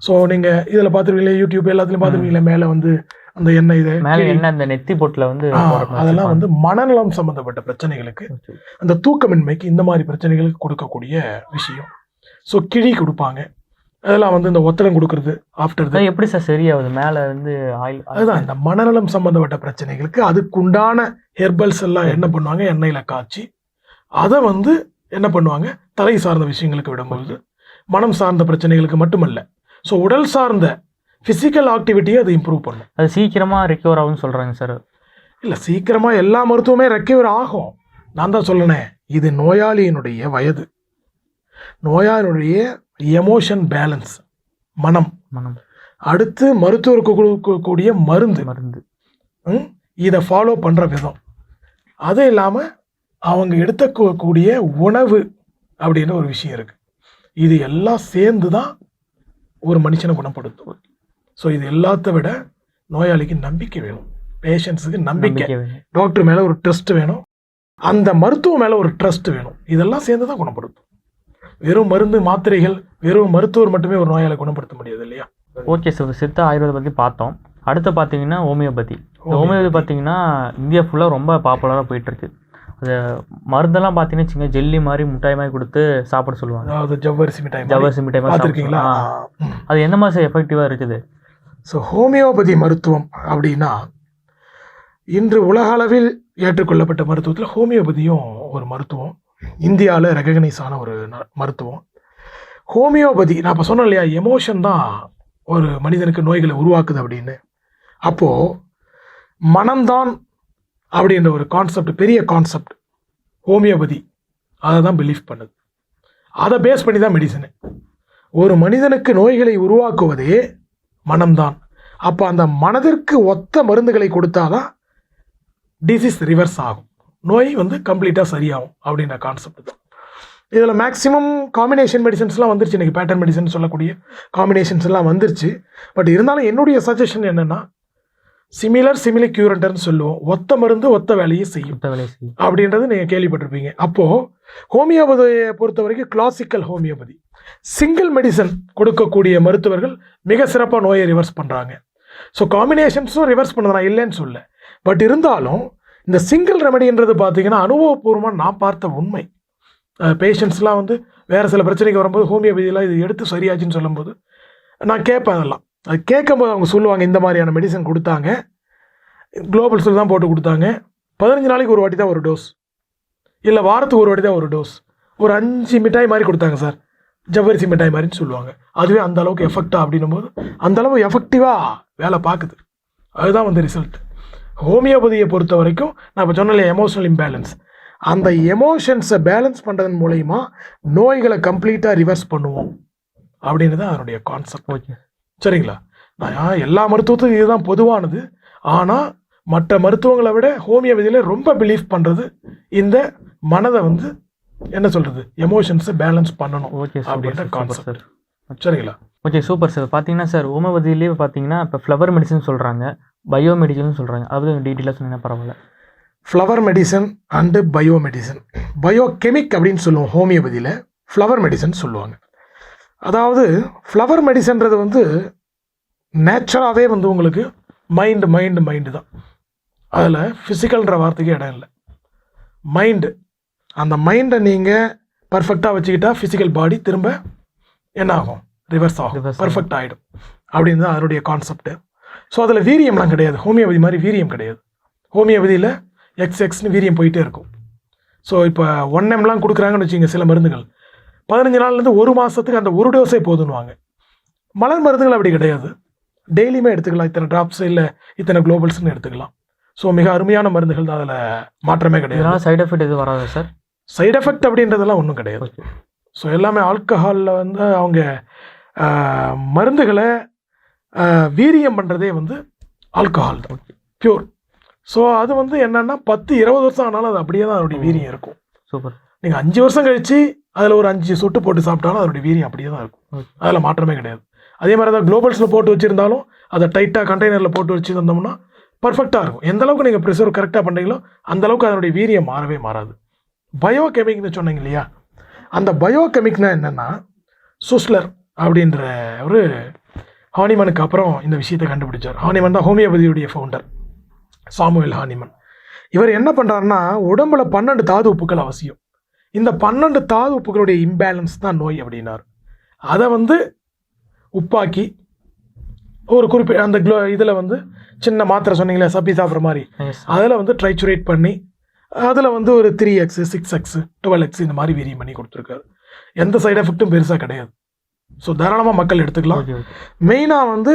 ஸோ நீங்கள் இதில் பார்த்துருவீங்களே, யூடியூப் எல்லாத்துலையும் பார்த்துருவீங்களே, மேலே வந்து அந்த எண்ணெய், இதை அந்த நெத்தி பொட்டில் வந்து அதெல்லாம் வந்து மனநலம் சம்மந்தப்பட்ட பிரச்சனைகளுக்கு, அந்த தூக்கமின்மைக்கு, இந்த மாதிரி பிரச்சனைகளுக்கு கொடுக்கக்கூடிய விஷயம். ஸோ கிழி கொடுப்பாங்க, அதெல்லாம் வந்து இந்த ஒத்தடம் கொடுக்கறது. ஆஃப்டர் எப்படி சார் சரியாகுது மேலே வந்து ஆயில்? அதுதான் இந்த மனநலம் சம்மந்தப்பட்ட பிரச்சனைகளுக்கு அதுக்குண்டான ஹெர்பல்ஸ் எல்லாம் என்ன பண்ணுவாங்க, எண்ணெயில் காய்ச்சி அதை வந்து என்ன பண்ணுவாங்க, தலை சார்ந்த விஷயங்களுக்கு விடும்போது மனம் சார்ந்த பிரச்சனைகளுக்கு மட்டுமல்ல, ஸோ உடல் சார்ந்த ஃபிசிக்கல் ஆக்டிவிட்டியை அது இம்ப்ரூவ் பண்ணும். அது சீக்கிரமாக ரெக்கவர் ஆகும்னு சொல்கிறாங்க சார். இல்லை, சீக்கிரமாக எல்லா மருத்துவமே ரெக்கவர் ஆகும். நான் தான் சொல்லணேன், இது நோயாளியினுடைய வயது, நோயாளியுடைய எமோஷன் பேலன்ஸ், மனம், அடுத்து மருத்துவருக்கு கொடுக்கக்கூடிய மருந்து, இதை ஃபாலோ பண்ணுற விதம், அது இல்லாமல் அவங்க எடுத்துக்கக்கூடிய உணவு அப்படின்ற ஒரு விஷயம் இருக்குது. இது எல்லாம் சேர்ந்து தான் ஒரு மனுஷனை குணப்படுத்தும். ஸோ இது எல்லாத்த விட நோயாளிக்கு நம்பிக்கை வேணும், பேஷண்ட்ஸுக்கு நம்பிக்கை, டாக்டர் மேலே ஒரு ட்ரஸ்ட் வேணும், அந்த மருத்துவம் மேலே ஒரு ட்ரஸ்ட் வேணும். இதெல்லாம் சேர்ந்து தான் குணப்படுத்தும். வெறும் மருந்து மாத்திரைகள், வெறும் மருத்துவர் மட்டுமே ஒரு நோயாளி குணப்படுத்த முடியாது இல்லையா? Okay sir. சித்த ஆயுர்வேதம் பற்றி பார்த்தோம். அடுத்து பார்த்தீங்கன்னா ஹோமியோபதி. ஹோமியோபதி பார்த்தீங்கன்னா இந்தியா ஃபுல்லாக ரொம்ப பாப்புலராக போயிட்டுருக்கு. அது மருந்தெல்லாம் பார்த்தீங்கன்னு வச்சுங்க, ஜெல்லி மாதிரி மிட்டாய் மாதிரி கொடுத்து சாப்பிட சொல்லுவாங்க. அதாவது ஜவ்வரிசி மிட்டாய் மாதிரி பார்த்துருக்கீங்களா? அது என்ன மாதிரி எஃபெக்டிவாக இருக்குது? ஸோ ஹோமியோபதி மருத்துவம் அப்படின்னா இன்று உலக அளவில் ஏற்றுக்கொள்ளப்பட்ட மருத்துவத்தில் ஹோமியோபதியும் ஒரு மருத்துவம், இந்தியாவில் ரெகக்னைஸ் ஆன ஒரு மருத்துவம். ஹோமியோபதி நான் இப்போ சொன்னேன் இல்லையா, எமோஷன் தான் ஒரு மனிதனுக்கு நோய்களை உருவாக்குது அப்படின்னு. அப்போது மனம்தான் அப்படின்ற ஒரு கான்செப்ட், பெரிய கான்செப்ட் ஹோமியோபதி அதை தான் பிலீவ் பண்ணுது. அதை பேஸ் பண்ணி தான் மெடிசனு. ஒரு மனிதனுக்கு நோய்களை உருவாக்குவதே மனம்தான். அப்போ அந்த மனதிற்கு ஒத்த மருந்துகளை கொடுத்தாதான் டிசீஸ் ரிவர்ஸ் ஆகும், நோய் வந்து கம்ப்ளீட்டாக சரியாகும் அப்படின்ற கான்செப்ட் தான். இதில் மேக்ஸிமம் காம்பினேஷன் மெடிசன்ஸ்லாம் வந்துருச்சு. இன்றைக்கி பேட்டர்ன் மெடிசன் சொல்லக்கூடிய காம்பினேஷன்ஸ் எல்லாம் வந்துருச்சு. பட் இருந்தாலும் என்னுடைய சஜஷன் என்னென்னா, சிமிலி கியூரண்டர்னு சொல்லுவோம். ஒத்த மருந்து ஒத்த வேலையை செய்யும் அப்படின்றது நீங்கள் கேள்விப்பட்டிருப்பீங்க. அப்போது ஹோமியோபதியை பொறுத்த வரைக்கும் கிளாசிக்கல் ஹோமியோபதி சிங்கிள் மெடிசன் கொடுக்கக்கூடிய மருத்துவர்கள் மிக சிறப்பாக நோயை ரிவர்ஸ் பண்ணுறாங்க. ஸோ காம்பினேஷன்ஸும் ரிவர்ஸ் பண்ணது நான் இல்லைன்னு சொல்ல. பட் இருந்தாலும் இந்த சிங்கிள் ரெமடின்றது பார்த்தீங்கன்னா அனுபவபூர்வமாக நான் பார்த்த உண்மை. பேஷண்ட்ஸ்லாம் வந்து வேறு சில பிரச்சனைக்கு வரும்போது ஹோமியோபதியெலாம் இது எடுத்து சரியாச்சுன்னு சொல்லும்போது நான் கேட்பேன். அதெல்லாம் அது கேட்கும்போது அவங்க சொல்லுவாங்க, இந்த மாதிரியான மெடிசன் கொடுத்தாங்க, குளோபல்ஸில் தான் போட்டு கொடுத்தாங்க, 15 நாளைக்கு ஒரு வாட்டி தான் ஒரு டோஸ், இல்லை வாரத்துக்கு ஒரு வாட்டி தான் ஒரு டோஸ், ஒரு 5 மிட்டாய் மாதிரி கொடுத்தாங்க சார், ஜவ்வரிசி மிட்டாய் மாதிரின்னு சொல்லுவாங்க. அதுவே அந்த அளவுக்கு எஃபெக்டா அப்படின்னும் போது அந்த அளவு எஃபெக்டிவாக வேலை பார்க்குது. அதுதான் வந்து ரிசல்ட். ஹோமியோபதியை பொறுத்த வரைக்கும் நான் இப்போ சொன்னேன் எமோஷனல் இம்பேலன்ஸ், அந்த எமோஷன்ஸை பேலன்ஸ் பண்ணுறதன் மூலயமா நோய்களை கம்ப்ளீட்டாக ரிவர்ஸ் பண்ணுவோம் அப்படின்னு தான் அதனுடைய கான்செப்ட். ஓகே சரிங்களா? நான் எல்லா மருத்துவத்துக்கும் இதுதான் பொதுவானது. ஆனால் மற்ற மருத்துவங்களை விட ஹோமியோபதியில் ரொம்ப பிலீவ் பண்ணுறது இந்த மனதை வந்து என்ன சொல்கிறது, எமோஷன்ஸை பேலன்ஸ் பண்ணணும். ஓகே அப்படின்ற கான்செப்ட். சரிங்களா? Okay super sir. பார்த்தீங்கன்னா சார் ஹோமியோபதியிலேயே பார்த்தீங்கன்னா இப்போ ஃப்ளவர் மெடிசன் சொல்கிறாங்க, பயோ மெடிசன் சொல்கிறாங்க, அது டீட்டெயிலாக சொன்னீங்கன்னா பரவாயில்ல. Flower medicine and bio medicine, bio chemic அப்படின்னு சொல்லுவோம் ஹோமியோபதியில், ஃப்ளவர் மெடிசன் சொல்லுவாங்க. அதாவது ஃப்ளவர் மெடிசன்றது வந்து நேச்சுராகவே வந்து உங்களுக்கு மைண்டு தான். அதில் ஃபிசிக்கல்ன்ற வார்த்தைக்கு இடம் இல்லை. மைண்டு, அந்த மைண்டை நீங்கள் பர்ஃபெக்டாக வச்சுக்கிட்டா ஃபிசிக்கல் பாடி திரும்ப என்ன ஆகும், ரிவர்ஸ் ஆகும், பர்ஃபெக்ட் ஆகிடும் அப்படின்னு தான் அதனுடைய கான்செப்டு. ஸோ அதில் வீரியம்லாம் கிடையாது, ஹோமியோபதி மாதிரி வீரியம் கிடையாது. ஹோமியோபதியில் எக்ஸ்னு வீரியம் போயிட்டே இருக்கும். ஸோ இப்போ 1mலாம் கொடுக்குறாங்கன்னு வச்சுங்க சில மருந்துகள், 15 நாள்லேருந்து 1 மாதத்துக்கு அந்த ஒரு டோஸே போதுன்னுவாங்க. மலர் மருந்துகள் அப்படி கிடையாது, டெய்லியுமே எடுத்துக்கலாம், இத்தனை ட்ராப்ஸ் இல்லை இத்தனை குளோபல்ஸ்னு எடுத்துக்கலாம். ஸோ மிக அருமையான மருந்துகள் தான், அதில் மாற்றமே கிடையாது. சைடு எஃபெக்ட் எதுவும் வராது சார்? சைடு எஃபெக்ட் அப்படின்றதெல்லாம் ஒன்றும் கிடையாது. ஸோ எல்லாமே ஆல்கஹாலில் வந்து அவங்க மருந்துகளை வீரியம் பண்ணுறதே வந்து ஆல்கஹால் தான், பியூர். ஸோ அது வந்து என்னென்னா 10-20 வருஷம் ஆனாலும் அது அப்படியே தான் அதோடைய வீரியம் இருக்கும். சூப்பர். நீங்கள் 5 வருஷம் கழித்து அதில் ஒரு 5 சொட்டு போட்டு சாப்பிட்டாலும் அதோடைய வீரியம் அப்படியே தான் இருக்கும், அதில் மாற்றமே கிடையாது. அதே மாதிரி தான் குளோபல்ஸில் போட்டு வச்சுருந்தாலும் அதை டைட்டாக கண்டெய்னரில் போட்டு வச்சுருந்தோம்னா பர்ஃபெக்டாக இருக்கும். எந்த அளவுக்கு நீங்கள் ப்ரிசர்வ் கரெக்டாக பண்ணுறீங்களோ அந்த அளவுக்கு அதனுடைய வீரியம் மாறவே மாறாது. பயோ கெமிக்னு சொன்னீங்க இல்லையா, அந்த பயோ கெமிக்னா என்னென்னா, சுஸ்லர் அப்படின்ற ஒரு ஹானிமனுக்கு அப்புறம் இந்த விஷயத்தை கண்டுபிடிச்சார். ஹானிமன் தான் ஹோமியோபதியுடைய ஃபவுண்டர், சாமுவேல் ஹானிமன். இவர் என்ன பண்ணுறாருன்னா, உடம்புல 12 தாது உப்புக்கள் அவசியம், இந்த 12 தாது உப்புகளுடைய இம்பேலன்ஸ் தான் நோய் அப்படின்னார். அதை வந்து உப்பாக்கி ஒரு குறிப்பிட்ட அந்த இதில் வந்து சின்ன மாத்திரை சொன்னீங்களே சப்பி சாப்பிட்ற மாதிரி, அதில் வந்து ட்ரைச்சுரேட் பண்ணி அதில் வந்து ஒரு 3x 6x 12x இந்த மாதிரி வீரியம் பண்ணி கொடுத்துருக்காரு. எந்த சைடு எஃபெக்ட்டும் பெருசாக கிடையாது. ஸோ தாராளமாக மக்கள் எடுத்துக்கலாம். மெயினாக வந்து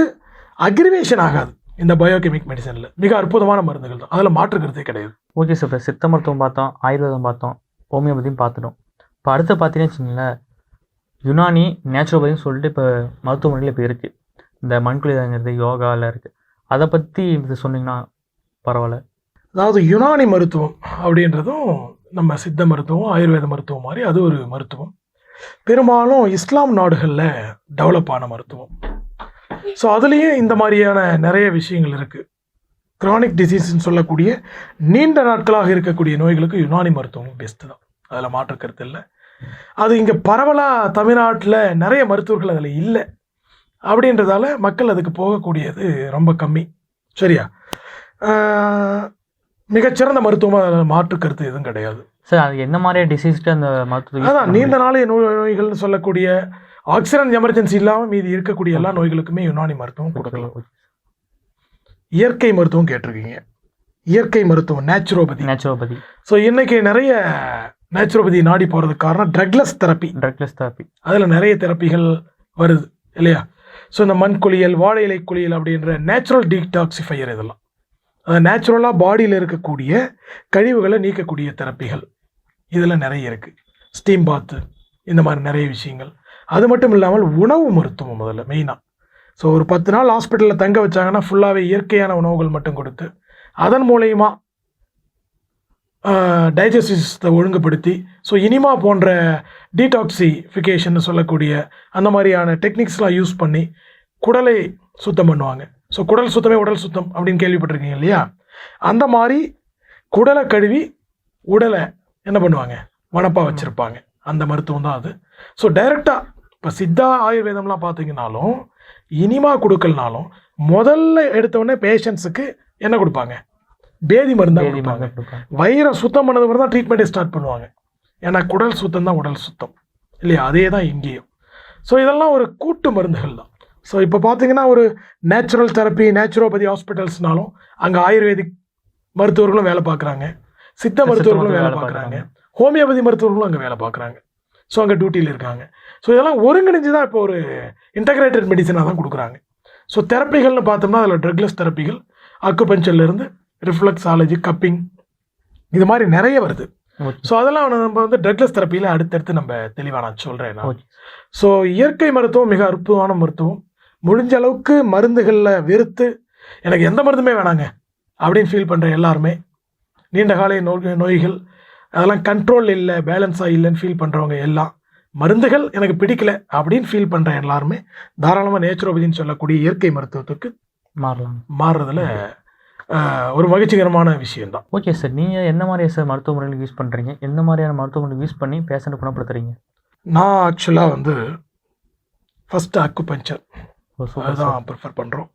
அக்ரிவேஷன் ஆகாது இந்த பயோகெமிக் மெடிசனில். மிக அற்புதமான மருந்துகள் தான், அதில் மாற்றுக்கிறதே கிடையாது. Okay sir. இப்போ சித்த மருத்துவம் பார்த்தோம், ஆயுர்வேதம் பார்த்தோம், ஹோமியோபதியும் பார்த்துட்டோம். இப்போ அடுத்து பார்த்தீங்கன்னு வச்சுங்களேன், யுனானி நேச்சுரோபதின்னு சொல்லிட்டு இப்போ மருத்துவமனையில் இப்போ இருக்குது. இந்த மண்குளிதாங்கிறது யோகாவில் இருக்குது. அதை பற்றி இது சொன்னீங்கன்னா பரவாயில்ல. அதாவது யுனானி மருத்துவம் அப்படின்றதும் நம்ம சித்த மருத்துவம் ஆயுர்வேத மருத்துவம் மாதிரி அது ஒரு மருத்துவம். பெரும்பாலும் இஸ்லாம் நாடுகளில் டெவலப் ஆன மருத்துவம். ஸோ அதுலேயும் இந்த மாதிரியான நிறைய விஷயங்கள் இருக்குது. க்ரானிக் டிசீஸ்ன்னு சொல்லக்கூடிய நீண்ட நாட்களாக இருக்கக்கூடிய நோய்களுக்கு யுனானி மருத்துவம் பெஸ்ட்டு தான், அதில் மாற்றுக்கிறது இல்லை. அது இங்கே பரவலாக தமிழ்நாட்டில் நிறைய மருத்துவர்கள் அதில் இல்லை அப்படின்றதால மக்கள் அதுக்கு போகக்கூடியது ரொம்ப கம்மி. சரியா? மிகச்சிறந்த மருத்துவமாக அதில் மாற்று கருத்து எதுவும் கிடையாது. சார் அது என்ன மாதிரியா டிசீஸ்க்கு அந்த மருத்துவம் அதான் நீண்ட நாளைய நோய்கள்னு சொல்லக்கூடிய ஆக்சிஜன் எமர்ஜென்சி இல்லாமல் மீதி இருக்கக்கூடிய எல்லா நோய்களுக்குமே யுனானி மருத்துவம் கொடுக்கலாம். இயற்கை மருத்துவம் கேட்டிருக்கீங்க. இயற்கை மருத்துவம் நேச்சுரோபதி. ஸோ இன்னைக்கு நிறைய நேச்சுரோபதி நாடி போகிறதுக்கு காரணம் ட்ரக்லெஸ் தெரப்பி. அதில் நிறைய தெரப்பிகள் வருது இல்லையா? ஸோ இந்த மண் குளியல், வாழை இலை குளியல் அப்படின்ற நேச்சுரல் டீடாக்சிஃபையர், இதெல்லாம் அது நேச்சுரலாக பாடியில் இருக்கக்கூடிய கழிவுகளை நீக்கக்கூடிய தெரப்பிகள் இதில் நிறைய இருக்குது. ஸ்டீம் பாத்து, இந்த மாதிரி நிறைய விஷயங்கள். அது மட்டும் இல்லாமல் உணவு மருத்துவம் முதல்ல மெயினாக. ஸோ ஒரு 10 நாள் ஹாஸ்பிட்டலில் தங்க வச்சாங்கன்னா ஃபுல்லாகவே இயற்கையான உணவுகள் மட்டும் கொடுத்து அதன் மூலயமா டைஜஸ்டிவ் சிஸ்டத்தை ஒழுங்குபடுத்தி, ஸோ இனிமா போன்ற டீடாக்சிஃபிகேஷன் சொல்லக்கூடிய அந்த மாதிரியான டெக்னிக்ஸ்லாம் யூஸ் பண்ணி குடலை சுத்தம் பண்ணுவாங்க. ஸோ குடல் சுத்தமே உடல் சுத்தம் அப்படின்னு கேள்விப்பட்டிருக்கீங்க இல்லையா? அந்த மாதிரி குடலை கழுவி உடலை என்ன பண்ணுவாங்க, வனப்பாக வச்சுருப்பாங்க. அந்த மருத்துவம் தான் அது. ஸோ டைரெக்டாக இப்போ சித்தா ஆயுர்வேதம்லாம் பார்த்தீங்கன்னாலும் இனிமா கொடுக்கலனாலும் முதல்ல எடுத்தவொடனே பேஷண்ட்ஸுக்கு என்ன கொடுப்பாங்க, பேதி மருந்து கொடுப்பாங்க. வயிறை சுத்தம் பண்ணது மாதிரி தான் ட்ரீட்மெண்ட்டே ஸ்டார்ட் பண்ணுவாங்க. ஏன்னா குடல் சுத்தம் தான் உடல் சுத்தம் இல்லையா? அதே தான் இங்கேயும். ஸோ இதெல்லாம் ஒரு கூட்டு மருந்துகள் தான். ஸோ இப்போ பார்த்தீங்கன்னா ஒரு நேச்சுரல் தெரப்பி, நேச்சுரோபதி ஹாஸ்பிட்டல்ஸ்னாலும் அங்கே ஆயுர்வேதிக் மருத்துவர்களும் வேலை பார்க்குறாங்க, சித்த மருத்துவர்களும் வேலை பார்க்குறாங்க, ஹோமியோபதி மருத்துவர்களும் அங்கே வேலை பார்க்குறாங்க. ஸோ அங்கே டியூட்டியில் இருக்காங்க. ஸோ இதெல்லாம் ஒருங்கிணைஞ்சு தான் இப்போ ஒரு இன்டகிரேட்டட் மெடிசனாக தான் கொடுக்குறாங்க. ஸோ தெரப்பிகள்னு பார்த்தோம்னா அதில் ட்ரக்லெஸ் தெரப்பிகள், அக்குபஞ்சர்லேருந்து ரிஃப்ளெக்ஸாலஜி, கப்பிங், இது மாதிரி நிறைய வருது. ஸோ அதெல்லாம் நம்ம வந்து ட்ரக்லெஸ் தெரப்பியில் அடுத்தடுத்து நம்ம தெளிவாக நான் சொல்கிறேன் நான். ஸோ இயற்கை மருத்துவம் மிக அற்புதமான மருத்துவம். முடிஞ்ச அளவுக்கு மருந்துகளில் வெறுத்து எனக்கு எந்த மருந்துமே வேணாங்க அப்படின்னு ஃபீல் பண்ணுற எல்லாருமே, நீண்ட கால நோய்கள் அதெல்லாம் கண்ட்ரோல் இல்லை, பேலன்ஸாக இல்லைன்னு ஃபீல் பண்ணுறவங்க எல்லாம், மருந்துகள் எனக்கு பிடிக்கல அப்படின்னு ஃபீல் பண்ணுற எல்லாருமே தாராளமாக நேச்சுரோபதின்னு சொல்லக்கூடிய இயற்கை மருத்துவத்துக்கு மாறுறதுல ஒரு மகிழ்ச்சிகரமான விஷயம்தான். ஓகே சார், நீங்கள் என்ன மாதிரியா சார் மருத்துவ முறைகள் யூஸ் பண்ணுறீங்க? எந்த மாதிரியான மருத்துவ முறை யூஸ் பண்ணி பேஷண்ட்டை குணப்படுத்துறீங்க? நான் ஆக்சுவலாக வந்து ஃபஸ்ட்டு அக்குபஞ்சர் அதுதான் ப்ரிஃபர் பண்ணுறோம்.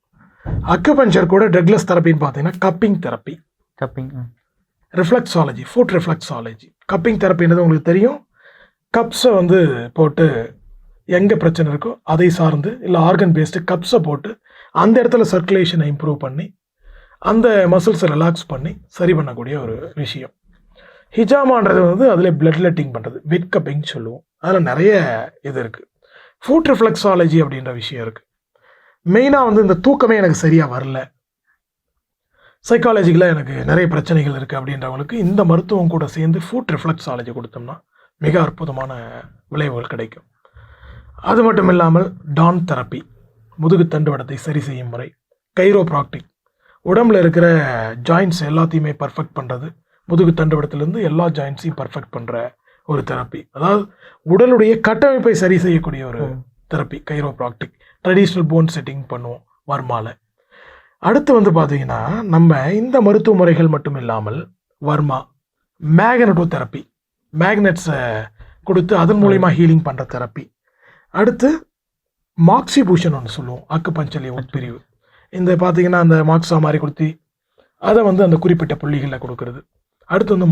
அக்குபஞ்சர் கூட ட்ரக்லெஸ் தெரப்பின்னு பார்த்தீங்கன்னா cupping therapy, reflexology, foot reflexology. Cupping தெரப்பின்றது உங்களுக்கு தெரியும். கப்ஸை வந்து போட்டு எங்கே பிரச்சனை இருக்கோ அதை சார்ந்து இல்லை ஆர்கன் பேஸ்டு கப்ஸை போட்டு அந்த இடத்துல சர்க்குலேஷனை இம்ப்ரூவ் பண்ணி அந்த மசில்ஸை ரிலாக்ஸ் பண்ணி சரி பண்ணக்கூடிய ஒரு விஷயம். ஹிஜாமான்றது வந்து அதில் பிளட் லெட்டிங் பண்ணுறது, வெட் கப்பிங் சொல்லுவோம். அதில் நிறைய இது இருக்குது. ஃபுட் ரிஃப்ளெக்ஸாலஜி அப்படின்ற விஷயம் இருக்குது. மெயினாக வந்து இந்த தூக்கமே எனக்கு சரியாக வரல, சைக்காலஜிக்கலாக எனக்கு நிறைய பிரச்சனைகள் இருக்குது அப்படின்றவங்களுக்கு இந்த மருத்துவம் கூட சேர்ந்து ஃபுட் ரிஃப்ளெக்ஸாலஜி கொடுத்தோம்னா மிக அற்புதமான விளைவுகள் கிடைக்கும். அது மட்டும் இல்லாமல் டான் தெரப்பி, முதுகு தண்டுவடத்தை சரி செய்யும் முறை, கைரோப்ராக்டிக், உடம்புல இருக்கிற ஜாயின்ட்ஸ் எல்லாத்தையுமே பர்ஃபெக்ட் பண்ணுறது, முதுகு தண்டுவடத்துலேருந்து எல்லா ஜாயின்ட்ஸையும் பர்ஃபெக்ட் பண்ணுற ஒரு தெரப்பி. அதாவது உடலுடைய கட்டமைப்பை சரி செய்யக்கூடிய ஒரு therapy chiropractic. Traditional bone setting பண்ணுவோம் வர்மாவில். அடுத்து வந்து பார்த்தீங்கன்னா நம்ம இந்த மருத்துவ முறைகள் மட்டும் இல்லாமல் வர்மா, மேக்னெட்டோ தெரப்பி, மேக்னெட்ஸை கொடுத்து அதன் மூலிமா ஹீலிங் பண்ணுற தெரப்பி. அடுத்து மாக்சிபூஷன் ஒன்று சொல்லுவோம், அக்குபஞ்சர்லேயே உட்பிரிவு. இந்த பார்த்தீங்கன்னா அந்த மாக்ஸா மாதிரி கொடுத்து அதை வந்து அந்த குறிப்பிட்ட புள்ளிகளில் கொடுக்கறது. அடுத்து வந்து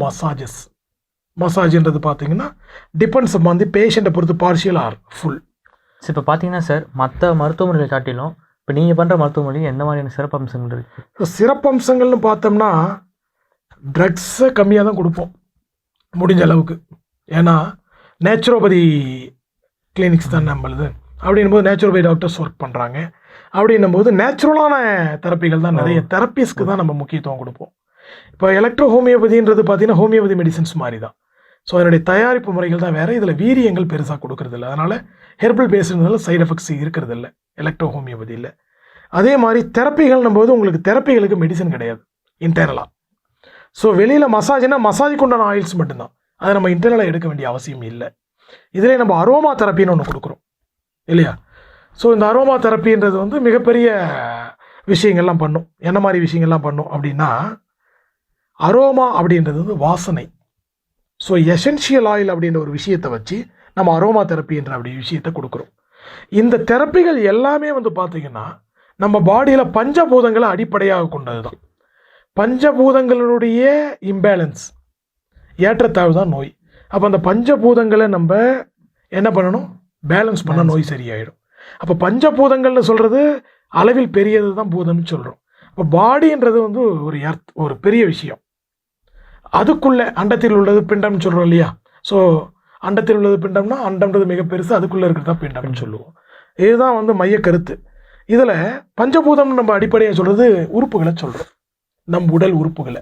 மசாஜ்ன்றது பார்த்தீங்கன்னா டிபெண்ட்ஸ் அப்பான் தி பேஷண்ட்டை பொறுத்து பார்ஷியல் ஆர் ஃபுல். இப்போ பார்த்தீங்கன்னா சார் மற்ற மருத்துவ முறைகளை காட்டிலும் இப்போ நீங்கள் பண்ணுற மருத்துவ முறை எந்த மாதிரியான சிறப்பம்சங்கள் இருக்குது? சிறப்பம்சங்கள்னு பார்த்தோம்னா ட்ரக்ஸை கம்மியாக தான் கொடுப்போம் முடிஞ்ச அளவுக்கு. ஏன்னா நேச்சுரோபதி கிளினிக்ஸ் தான் நம்மளுது. அப்படின்னும்போது நேச்சுரோபதி டாக்டர்ஸ் ஒர்க் பண்ணுறாங்க. அப்படின்னும்போது நேச்சுரலான தெரப்பிகள் தான், நிறைய தெரப்பிஸ்க்கு தான் நம்ம முக்கியத்துவம் கொடுப்போம். இப்போ எலக்ட்ரோ ஹோமியோபதின்றது பார்த்தீங்கன்னா ஹோமியோபதி மெடிசன்ஸ் மாதிரி தான். ஸோ அதனுடைய தயாரிப்பு முறைகள் தான் வேறு. இதில் வீரியங்கள் பெருசாக கொடுக்கறது இல்லை. அதனால் ஹெர்பல் பேஸ்டுனால சைடு எஃபெக்ட்ஸ் இருக்கிறது இல்லை எலக்ட்ரோ ஹோமியோபதி இல்லை. அதே மாதிரி தெரப்பிகள்னும் போது உங்களுக்கு தெரப்பிகளுக்கு மெடிசன் கிடையாது இன்டர்னலாக. ஸோ வெளியில் மசாஜுக்கு உண்டான ஆயில்ஸ் மட்டும்தான், அதை நம்ம இன்டர்னலாக எடுக்க வேண்டிய அவசியம் இல்லை. இதிலே நம்ம அரோமா தெரப்பின்னு ஒன்று கொடுக்குறோம் இல்லையா? ஸோ இந்த அரோமா தெரப்பின்றது வந்து மிகப்பெரிய விஷயங்கள்லாம் பண்ணும். என்ன மாதிரி விஷயங்கள்லாம் பண்ணும் அப்படின்னா, அரோமா அப்படின்றது வந்து வாசனை. ஸோ எசென்ஷியல் ஆயில் அப்படின்ற ஒரு விஷயத்தை வச்சு நம்ம அரோமா தெரப்பி என்ற அப்படி விஷயத்தை கொடுக்குறோம். இந்த தெரப்பிகள் எல்லாமே வந்து பார்த்திங்கன்னா நம்ம பாடியில் பஞ்சபூதங்களை அடிப்படையாக கொண்டது தான். பஞ்சபூதங்களுடைய இம்பேலன்ஸ், ஏற்றத்தாழ்வு தான் நோய். அப்போ அந்த பஞ்சபூதங்களை நம்ம என்ன பண்ணணும்? பேலன்ஸ் பண்ண நோய் சரியாயிடும். அப்போ பஞ்சபூதங்கள்னு சொல்கிறது அளவில் பெரியது தான் பூதம்னு சொல்கிறோம். இப்போ பாடின்றது வந்து ஒரு பெரிய விஷயம். அதுக்குள்ளே அண்டத்தில் உள்ளது பிண்டம்னு சொல்கிறோம் இல்லையா? ஸோ அண்டத்தில் உள்ளது பிண்டம்னா அண்டம்ன்றது மிக பெருசு, அதுக்குள்ளே இருக்கிறதா பிண்டம்னு சொல்லுவோம். இதுதான் வந்து மைய கருத்து. இதில் பஞ்சபூதம் நம்ம அடிப்படையாக சொல்கிறது உறுப்புகளை சொல்கிறோம், நம் உடல் உறுப்புகளை.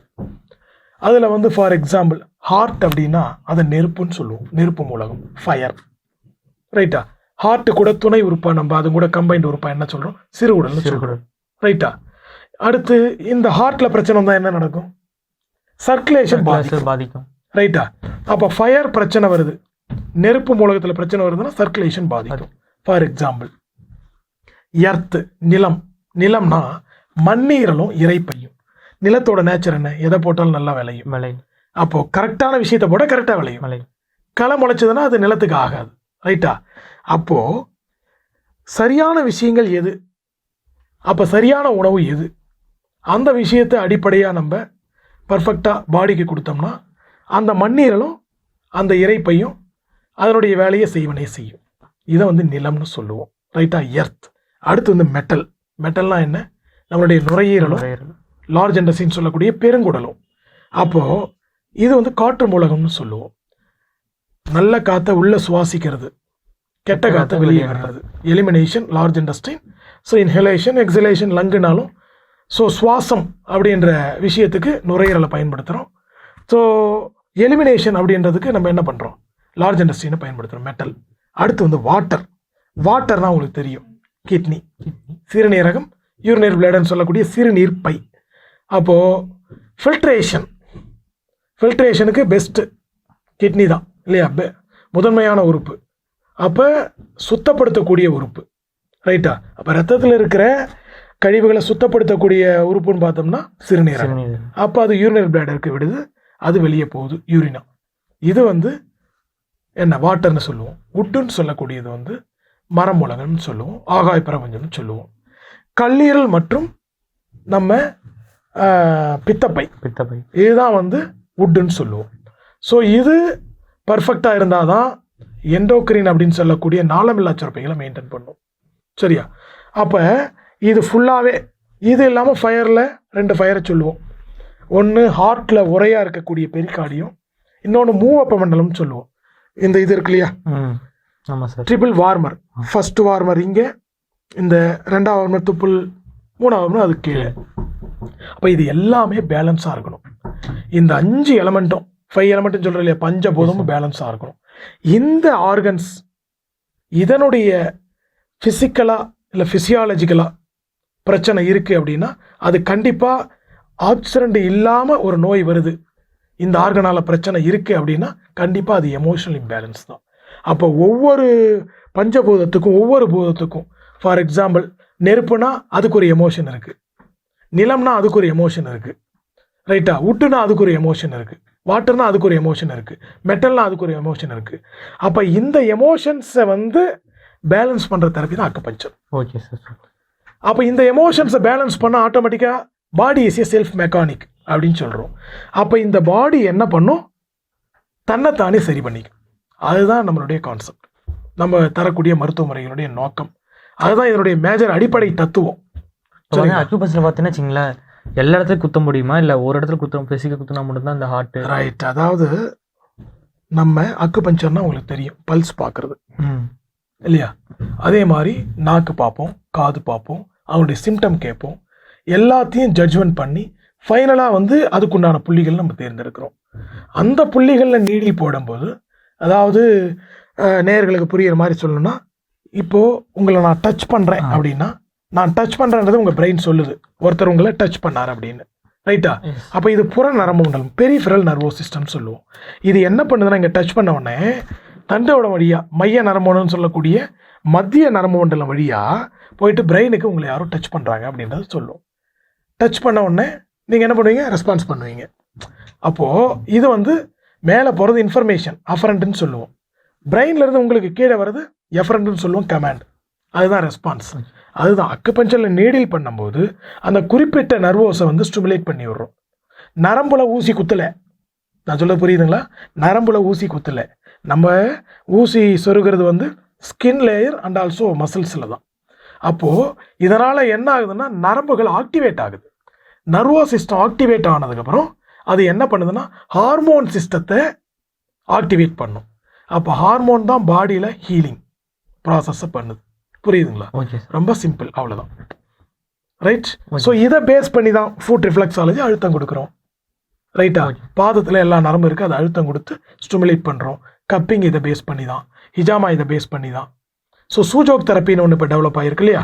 அதில் வந்து ஃபார் எக்ஸாம்பிள் ஹார்ட் அப்படின்னா அதை நெருப்புன்னு சொல்லுவோம், நெருப்பு மூலகம், ஃபயர். ரைட்டா? ஹார்ட்டு கூட துணை உறுப்பாக நம்ம அது கூட கம்பைன்ட் உறுப்பாக என்ன சொல்கிறோம்? சிறுகுடல்னு சொல்கிறோம். ரைட்டா? அடுத்து இந்த ஹார்ட்டில் பிரச்சனை வந்தால் என்ன நடக்கும்? சர்க்குலேஷன் பாதிக்கும். ரைட்டா? அப்போ ஃபயர் பிரச்சனை வருது, நெருப்பு மூலகத்தில் பிரச்சனை வருதுன்னா சர்க்குலேஷன் பாதிக்கும். ஃபார் எக்ஸாம்பிள் எர்த்து, நிலம். நிலம்னா மண்ணீரலும் இறைப்பையும். நிலத்தோட நேச்சர் என்ன? எதை போட்டாலும் நல்லா விளையும். அப்போ கரெக்டான விஷயத்தை போட கரெக்டாக விளையும். களை முளைச்சதுன்னா அது நிலத்துக்கு ஆகாது. ரைட்டா? அப்போ சரியான விஷயங்கள் எது, அப்போ சரியான உணவு எது, அந்த விஷயத்தை அடிப்படையாக நம்ம பர்ஃபெக்டாக பாடிக்கு கொடுத்தோம்னா அந்த மண்ணீரலும் அந்த இறைப்பையும் அதனுடைய வேலையை செய்வனே செய்யும். இதை வந்து நிலம்னு சொல்லுவோம். ரைட்டா? எர்த். அடுத்து வந்து மெட்டல். மெட்டல்னா என்ன? நம்மளுடைய நுரையீரலும் லார்ஜ் இன்டெஸ்டைன் சொல்லக்கூடிய பெருங்குடலும். அப்போது இது வந்து காற்று மூலகம்னு சொல்லுவோம். நல்ல காற்றை உள்ளே சுவாசிக்கிறது, கெட்ட காற்றை வெளியே வர்றது, elimination large intestine. So inhalation, exhalation லங்குனாலும். ஸோ சுவாசம் அப்படின்ற விஷயத்துக்கு நுரையீரலை பயன்படுத்துகிறோம். ஸோ எலிமினேஷன் அப்படின்றதுக்கு நம்ம என்ன பண்ணுறோம்? லார்ஜ் இன்டெஸ்டைனை பயன்படுத்துகிறோம், மெட்டல். அடுத்து வந்து வாட்டர். வாட்டர்னா உங்களுக்கு தெரியும், கிட்னி, சிறுநீரகம், யூரினரி பிளேடுன்னு சொல்லக்கூடிய சிறுநீர் பை. அப்போது ஃபில்ட்ரேஷனுக்கு பெஸ்ட்டு கிட்னி தான் இல்லையா? முதன்மையான உறுப்பு. அப்போ சுத்தப்படுத்தக்கூடிய உறுப்பு. ரைட்டா? அப்போ ரத்தத்தில் இருக்கிற கழிவுகளை சுத்தப்படுத்தக்கூடிய உறுப்புன்னு பார்த்தோம்னா சிறுநீரகம். அப்போ அது யூரினரி பிளேடருக்கு விடுது, அது வெளியே போகுது, யூரினா. இது வந்து என்ன? வாட்டர்னு சொல்லுவோம். உட்டுன்னு சொல்லக்கூடியது வந்து மரமூலகம்னு சொல்லுவோம், ஆகாய பிரபஞ்சம்னு சொல்லுவோம். கல்லீரல் மற்றும் நம்ம பித்தப்பை, இதுதான் வந்து உட்டுன்னு சொல்லுவோம். ஸோ இது பர்ஃபெக்டாக இருந்தால் தான் எண்டோக்ரின் அப்படின்னு சொல்லக்கூடிய நாளமில்லா சுரப்பைகளை மெயின்டைன் பண்ணும். சரியா? அப்போ இது ஃபுல்லாகவே, இது இல்லாமல் ஃபயரில் 2 ஃபயரை சொல்லுவோம். ஒன்று ஹார்ட்டில் உரையாக இருக்கக்கூடிய பெரிகார்டியம், இன்னொன்று மூவப்ப மண்டலம்னு சொல்லுவோம். இந்த இது இருக்கு இல்லையா? ஆமாம் sir. Triple warmer. First warmer இங்கே, இந்த 2ஆவது வார்மர் துப்புள், 3ஆவது வார்மர் அது கீழே. அப்போ இது எல்லாமே பேலன்ஸாக இருக்கணும். இந்த 5 எலமெண்ட்டும், 5 எலமெண்ட்னு சொல்கிறோம் இல்லையா, பஞ்சபூதமும் பேலன்ஸாக இருக்கணும். இந்த ஆர்கன்ஸ் இதனுடைய ஃபிசிக்கலாக இல்லை ஃபிசியாலஜிக்கலாக பிரச்சனை இருக்குது அப்படின்னா அது கண்டிப்பாக ஆக்சிடென்ட் இல்லாமல் ஒரு நோய் வருது, இந்த ஆர்கனால் பிரச்சனை இருக்குது அப்படின்னா கண்டிப்பாக அது எமோஷனல் இம்பேலன்ஸ் தான். அப்போ ஒவ்வொரு பஞ்சபூதத்துக்கும், ஒவ்வொரு பூதத்துக்கும், ஃபார் எக்ஸாம்பிள் நெருப்புனா அதுக்கு ஒரு எமோஷன் இருக்குது, நிலம்னா அதுக்கு ஒரு எமோஷன் இருக்குது. ரைட்டா? உட்டுனா அதுக்கு ஒரு எமோஷன் இருக்குது, வாட்டர்னா அதுக்கு ஒரு எமோஷன் இருக்குது, மெட்டல்னா அதுக்கு ஒரு எமோஷன் இருக்குது. அப்போ இந்த எமோஷன்ஸை வந்து பேலன்ஸ் பண்ணுற தெரப்பி தான் அக்குபஞ்சர். Okay sir. அப்போ இந்த எமோஷன்ஸை பேலன்ஸ் பண்ண ஆட்டோமேட்டிக்காக body is a self mechanic அப்படின்னு சொல்கிறோம். அப்போ இந்த பாடி என்ன பண்ணும்? தன்னைத்தானே சரி பண்ணிக்கும். அதுதான் நம்மளுடைய கான்செப்ட், நம்ம தரக்கூடிய மருத்துவ முறைகளுடைய நோக்கம். அதுதான் இதனுடைய மேஜர் அடிப்படை தத்துவம். அக்குபஞ்சர் பார்த்தீங்கன்னா வச்சுங்களேன், எல்லா இடத்துலையும் குத்த முடியுமா, இல்லை ஒரு இடத்துல குத்த பேசிக்க குத்தினா மட்டும்தான் இந்த ஹார்ட்டு? ரைட். அதாவது நம்ம அக்குபஞ்சர்னா உங்களுக்கு தெரியும், பல்ஸ் பார்க்குறது இல்லையா? அதே மாதிரி நாக்கு பார்ப்போம், காது பார்ப்போம், அவனுடைய சிம்டம் கேட்போம், எல்லாத்தையும் ஜட்ஜ்மெண்ட் பண்ணி ஃபைனலாக வந்து அதுக்குண்டான புள்ளிகள் நம்ம தேர்ந்தெடுக்கிறோம். அந்த புள்ளிகளில் நீடி போடும்போது, அதாவது நேயர்களுக்கு புரிகிற மாதிரி சொல்லணும்னா, இப்போது உங்களை நான் டச் பண்ணுறேன் அப்படின்னா, நான் டச் பண்ணுறேன்றது உங்கள் பிரெயின் சொல்லுது ஒருத்தர் உங்களை டச் பண்ணார் அப்படின்னு. ரைட்டா? அப்போ இது புற நரம்பு மண்டலம், பெரிஃபெரல் நர்வஸ் சிஸ்டம் சொல்லுவோம். இது என்ன பண்ணுதுன்னா, இங்கே டச் பண்ண உடனே தண்டோட வழியாக மைய நரம்புன்னு சொல்லக்கூடிய மத்திய நரம்பு மண்டலம் வழியாக போயிட்டு பிரெயினுக்கு உங்களை யாரும் டச் பண்ணுறாங்க அப்படின்றது சொல்லுவோம். டச் பண்ண உடனே நீங்கள் என்ன பண்ணுவீங்க? ரெஸ்பான்ஸ் பண்ணுவீங்க. அப்போது இது வந்து மேலே போகிறது இன்ஃபர்மேஷன், அஃபரண்ட்னு சொல்லுவோம். பிரெயின்லேருந்து உங்களுக்கு கீழே வர்றது எஃபரண்ட்னு சொல்லுவோம், கமாண்ட். அதுதான் ரெஸ்பான்ஸ். அதுதான் அக்குபஞ்சரில் நீடில் பண்ணும்போது அந்த குறிப்பிட்ட நர்வோஸை வந்து ஸ்டிமுலேட் பண்ணி விடுறோம். நரம்புல ஊசி குத்தலை, நான் சொல்ல புரியுதுங்களா? நரம்புல ஊசி குத்தலை. நம்ம ஊசி சொருகிறது வந்து ஸ்கின் லேயர் அண்ட் ஆல்சோ மசில்ஸில் தான். அப்போது இதனால் என்ன ஆகுதுன்னா நரம்புகள் ஆக்டிவேட் ஆகுது. நர்வஸ் சிஸ்டம் ஆக்டிவேட் ஆனதுக்கப்புறம் அது என்ன பண்ணுதுன்னா ஹார்மோன் சிஸ்டத்தை ஆக்டிவேட் பண்ணும். அப்போ ஹார்மோன் தான் பாடியில் ஹீலிங் ப்ராசஸை பண்ணுது. புரியுதுங்களா? ஓகே, ரொம்ப சிம்பிள், அவ்வளோதான். ரைட். ஸோ இதை பேஸ் பண்ணி தான் ஃபுட் ரிஃப்ளெக்ஸாலஜி அழுத்தம் கொடுக்குறோம். ரைட்டா? பாதத்தில் எல்லா நரம்பு இருக்குது, அதை அழுத்தம் கொடுத்து ஸ்டிமுலேட் பண்ணுறோம். கப்பிங் இதை பேஸ் பண்ணி தான், ஹிஜாமா இதை பேஸ் பண்ணி தான். ஸோ சூஜோக் தெரப்பின்னு ஒன்று இப்போ டெவலப் ஆகிருக்கு இல்லையா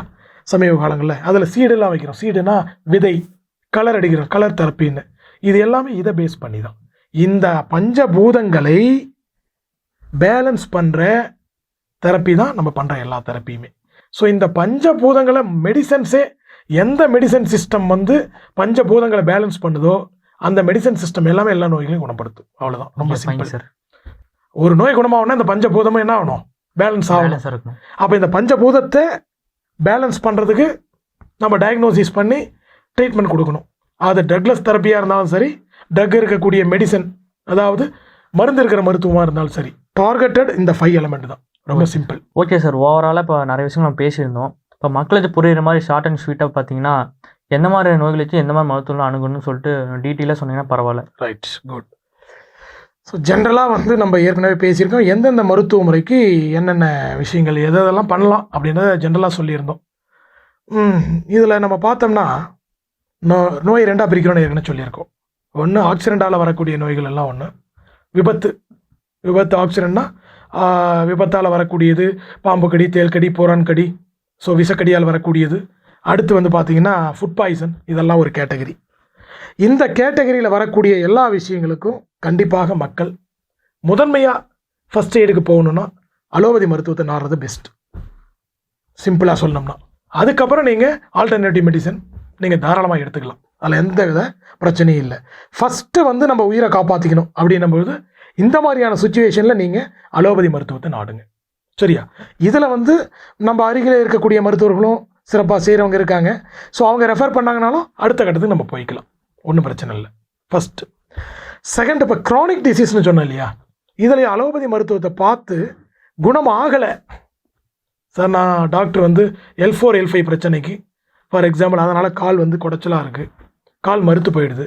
சமீப காலங்களில். அதில் சீடெல்லாம் வைக்கிறோம். சீடுனா விதை, கலர் அடிக்கிறோம், கலர் தெரப்பின்னு. இது எல்லாமே இதை பேஸ் பண்ணி தான். இந்த பஞ்சபூதங்களை பேலன்ஸ் பண்ணுற தெரப்பி தான் நம்ம பண்ணுற எல்லா தெரப்பியுமே. ஸோ இந்த பஞ்சபூதங்களை மெடிசன்ஸே, எந்த மெடிசன் சிஸ்டம் வந்து பஞ்சபூதங்களை பேலன்ஸ் பண்ணுதோ அந்த மெடிசன் சிஸ்டம் எல்லாமே எல்லா நோய்களையும் குணப்படுத்தும். அவ்வளோதான், ரொம்ப சிம்பிள் சார். ஒரு நோய் குணமாகணும்னா இந்த பஞ்சபூதமும் என்ன ஆகணும்? பேலன்ஸ் ஆகணும். அப்போ இந்த பஞ்சபூதத்தை பேலன்ஸ் பண்ணுறதுக்கு நம்ம டயக்னோசிஸ் பண்ணி ட்ரீட்மெண்ட் கொடுக்கணும். அது ட்ரக்லெஸ் தெரப்பியாக இருந்தாலும் சரி, ட்ரக் இருக்கக்கூடிய மெடிசன், அதாவது மருந்து இருக்கிற மருத்துவமாக இருந்தாலும் சரி, டார்கெட்டட் இந்த 5 எலிமெண்ட் தான். ரொம்ப சிம்பிள். ஓகே சார், ஓவராலாக இப்போ நிறைய விஷயம் நம்ம பேசியிருந்தோம். இப்போ மக்களுக்கு புரியுற மாதிரி ஷார்ட் அண்ட் ஸ்வீட்டாக பார்த்தீங்கன்னா எந்த மாதிரி நோய்களுக்கு எந்த மாதிரி மருத்துவம் அணுகணும்னு சொல்லிட்டு டீட்டெயிலாக சொன்னீங்கன்னா பரவாயில்ல. Right, good. ஸோ ஜென்ரலாக வந்து நம்ம ஏற்கனவே பேசியிருக்கோம் எந்தெந்த மருத்துவ முறைக்கு என்னென்ன விஷயங்கள் எதெல்லாம் பண்ணலாம் அப்படின்றத ஜென்ரலாக சொல்லியிருந்தோம். இதில் நம்ம பார்த்தோம்னா நோய் 2ஆக பிரிக்கிறோன்னு ஏற்கனவே சொல்லியிருக்கோம். ஒன்று ஆக்சிடென்டால் வரக்கூடிய நோய்கள் எல்லாம் ஒன்று, விபத்து ஆக்சிடென்ட்னா விபத்தால் வரக்கூடியது, பாம்பு கடி, தேல் கடி, போரான் கடி, ஸோ விஷக்கடியால் வரக்கூடியது. அடுத்து வந்து பார்த்திங்கன்னா ஃபுட் பாய்சன், இதெல்லாம் ஒரு கேட்டகரி. இந்த கேட்டகரியில் வரக்கூடிய எல்லா விஷயங்களுக்கும் கண்டிப்பாக மக்கள் முதன்மையாக ஃபஸ்ட் எய்டுக்கு போகணுன்னா அலோபதி மருத்துவத்தை நாடுறது பெஸ்ட், சிம்பிளாக சொல்லணும்னா. அதுக்கப்புறம் நீங்கள் ஆல்டர்னேட்டிவ் மெடிசன் நீங்கள் தாராளமாக எடுத்துக்கலாம், அதில் எந்த வித பிரச்சனையும் இல்லை. ஃபஸ்ட்டு வந்து நம்ம உயிரை காப்பாற்றிக்கணும் அப்படின்னும்போது இந்த மாதிரியான சுச்சுவேஷனில் நீங்கள் அலோபதி மருத்துவத்தை நாடுங்க. சரியா? இதில் வந்து நம்ம அருகில் இருக்கக்கூடிய மருத்துவர்களும் சிறப்பாக செய்கிறவங்க இருக்காங்க. ஸோ அவங்க ரெஃபர் பண்ணாங்கனாலும் அடுத்த கட்டத்துக்கு நம்ம போய்க்கலாம், ஒன்றும் பிரச்சனை இல்லை. ஃபஸ்ட்டு. செகண்ட், இப்போ க்ரானிக் டிசீஸ்னு சொன்னோம் இல்லையா, இதில் அலோபதி மருத்துவத்தை பார்த்து குணம் ஆகலை சார், நான் டாக்டர் வந்து L4 L5 பிரச்சனைக்கு ஃபார் எக்ஸாம்பிள், அதனால் கால் வந்து குடைச்சலாக இருக்குது, கால் மறுத்து போயிடுது,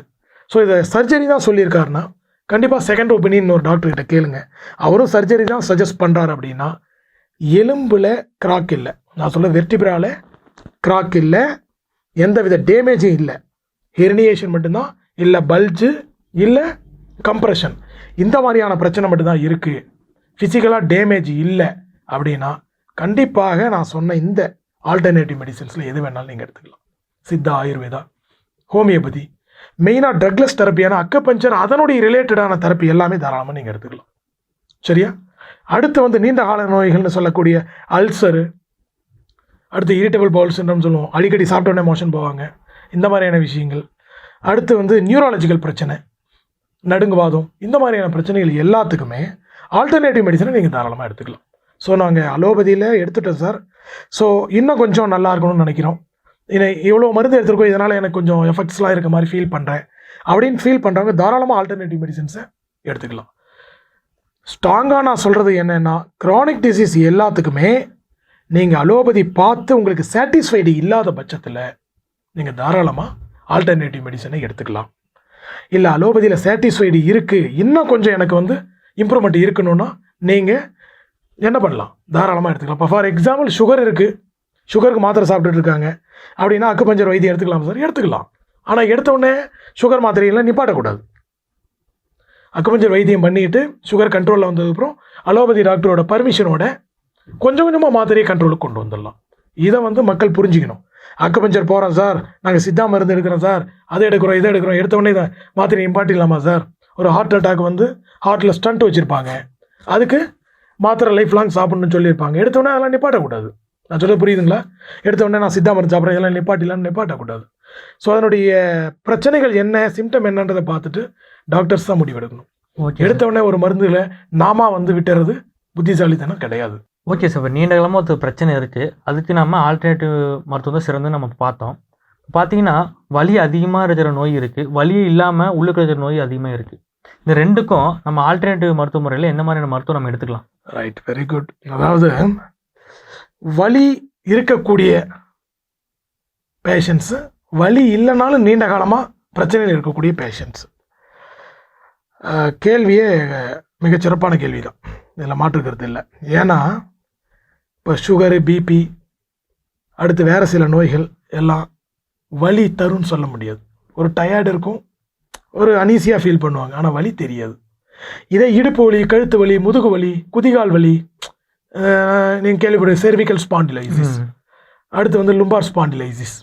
ஸோ இதை சர்ஜரி தான் சொல்லியிருக்காருன்னா கண்டிப்பாக செகண்ட் ஒப்பீனியன் ஒரு டாக்டர்கிட்ட கேளுங்க. அவரும் சர்ஜரி தான் சஜஸ்ட் பண்ணுறாரு அப்படின்னா எலும்பில் கிராக் இல்லை, நான் சொல்ல வெர்டிபிரால கிராக் இல்லை, எந்த வித டேமேஜும் இல்லை, ஹெர்னியேஷன் மட்டும்தான், இல்லை பல்ஜு, இல்லை கம்ப்ரெஷன், இந்த மாதிரியான பிரச்சனை மட்டும்தான் இருக்குது, ஃபிசிக்கலாக டேமேஜ் இல்லை அப்படின்னா கண்டிப்பாக நான் சொன்ன இந்த ஆல்டர்னேட்டிவ் மெடிசன்ஸில் எது வேணாலும் நீங்கள் எடுத்துக்கலாம். சித்தா, ஆயுர்வேதா, ஹோமியோபதி, மெயினாக ட்ரக்லெஸ் தெரப்பியான அக்குபஞ்சர், அதனுடைய ரிலேட்டடான தெரப்பி எல்லாமே தாராளமாக நீங்கள் எடுத்துக்கலாம். சரியா? அடுத்து வந்து நீண்ட கால நோய்கள்னு சொல்லக்கூடிய அல்சரு, அடுத்து இரிட்டபிள் பவுல் சிண்ட்ரோம் சொல்லுவோம், அடிக்கடி சாப்பிட்டோன்னே மோஷன் போவாங்க, இந்த மாதிரியான விஷயங்கள். அடுத்து வந்து நியூராலஜிக்கல் பிரச்சனை, நடுங்குவாதம், இந்த மாதிரியான பிரச்சனைகள் எல்லாத்துக்குமே ஆல்டர்னேட்டிவ் மெடிசனை நீங்கள் தாராளமாக எடுத்துக்கலாம். ஸோ நாங்கள் அலோபதியில் எடுத்துட்டோம் சார், ஸோ இன்னும் கொஞ்சம் நல்லா இருக்கணும்னு நினைக்கிறோம், இவ்வளோ மருந்து எடுத்துருக்கோம், இதனால் எனக்கு கொஞ்சம் எஃபெக்ட்ஸ்லாம் இருக்க மாதிரி ஃபீல் பண்ணுறேன் அப்படின்னு ஃபீல் பண்ணுறவங்க தாராளமாக ஆல்டர்னேட்டிவ் மெடிசன்ஸை எடுத்துக்கலாம். ஸ்ட்ராங்காக நான் சொல்கிறது என்னென்னா, க்ரானிக் டிசீஸ் எல்லாத்துக்குமே நீங்கள் அலோபதி பார்த்து உங்களுக்கு சாட்டிஸ்ஃபைடு இல்லாத பட்சத்தில் நீங்கள் தாராளமாக ஆல்டர்னேட்டிவ் மெடிசனை எடுத்துக்கலாம். இல்லை அலோபதியில் சாட்டிஸ்ஃபைடு இருக்குது, இன்னும் கொஞ்சம் எனக்கு வந்து இம்ப்ரூவ்மெண்ட் இருக்கணும்னா நீங்கள் என்ன பண்ணலாம், தாராளமாக எடுத்துக்கலாம். இப்போ ஃபார் எக்ஸாம்பிள் சுகர் இருக்குது, சுகருக்கு மாத்திரை சாப்பிட்டுட்டு இருக்காங்க அப்படின்னா அக்குபஞ்சர் வைத்தியம் எடுத்துக்கலாம் சார், எடுத்துக்கலாம். ஆனால் எடுத்தோடனே சுகர் மாத்திரையெல்லாம் நிப்பாட்டக்கூடாது. அக்குபஞ்சர் வைத்தியம் பண்ணிட்டு சுகர் கண்ட்ரோலில் வந்ததுக்கப்புறம் அலோபதி டாக்டரோட பர்மிஷனோட கொஞ்சம் கொஞ்சமாக மாத்திரையை கண்ட்ரோலுக்கு கொண்டு வந்துடலாம். இதை வந்து மக்கள் புரிஞ்சுக்கணும். அக்குபஞ்சர் போகிறோம் சார், நாங்கள் சித்தா மருந்து எடுக்கிறோம் சார், அதை எடுக்கிறோம் இதை எடுக்கிறோம், எடுத்தோடனே இதை மாத்திரை நிப்பாட்டிடலாமா சார்? ஒரு ஹார்ட் அட்டாக் வந்து ஹார்ட்டில் ஸ்டண்ட் வச்சுருப்பாங்க, அதுக்கு மாத்திரை லைஃப் லாங் சாப்பிட்ணுன்னு சொல்லியிருப்பாங்க, எடுத்தோடனே அதெல்லாம் நிப்பாட்டக்கூடாது. நான் சொல்ல புரியுதுங்களா? எடுத்தோடனே நான் சித்தா மருந்து சாப்பிட்றேன், இதெல்லாம் நிப்பாட்டக்கூடாது. ஸோ அதனுடைய பிரச்சனைகள் என்ன, சிம்டம் என்னன்றதை பார்த்துட்டு டாக்டர்ஸ் தான் முடிவெடுக்கணும். எடுத்தோடனே ஒரு மருந்துல நாம வந்து விட்டுறது புத்திசாலித்தனம் கிடையாது. Okay sir. இப்போ நீண்ட காலமாக ஒரு பிரச்சனை இருக்குது, அதுக்கு நம்ம ஆல்டர்னேட்டிவ் மருத்துவம் தான் சிறந்து நம்ம பார்த்தோம். பார்த்தீங்கன்னா வலி அதிகமாக இருக்கிற நோய் இருக்குது, வலியே இல்லாமல் உள்ளுக்கு இருக்கிற நோய் அதிகமாக இருக்குது. இந்த ரெண்டுக்கும் நம்ம ஆல்டர்னேட்டிவ் மருத்துவ முறையில் என்ன மாதிரியான மருத்துவம் நம்ம எடுத்துக்கலாம்? Right, very good. அதாவது வலி இருக்கக்கூடிய பேஷண்ட்ஸு, வலி இல்லைனாலும் நீண்ட காலமாக பிரச்சனையில் இருக்கக்கூடிய பேஷண்ட்ஸ். கேள்வியே மிகச்சிறப்பான கேள்வி தான், இதில் மாற்றுக்கிறது இல்லை. ஏன்னா இப்போ சுகரு, பிபி, அடுத்து வேறு சில நோய்கள் எல்லாம் வலி தரும்னு சொல்ல முடியாது. ஒரு டயர்டு இருக்கும், ஒரு அனீசியாக ஃபீல் பண்ணுவாங்க, ஆனால் வலி தெரியாது. இதே இடுப்பு வலி, கழுத்து வலி, முதுகு வலி, குதிகால் வலி, நீங்கள் கேள்விப்பட்ட செர்விக்கல் ஸ்பாண்டிலைசிஸ், அடுத்து வந்து லும்பார் ஸ்பாண்டிலைசிஸ்,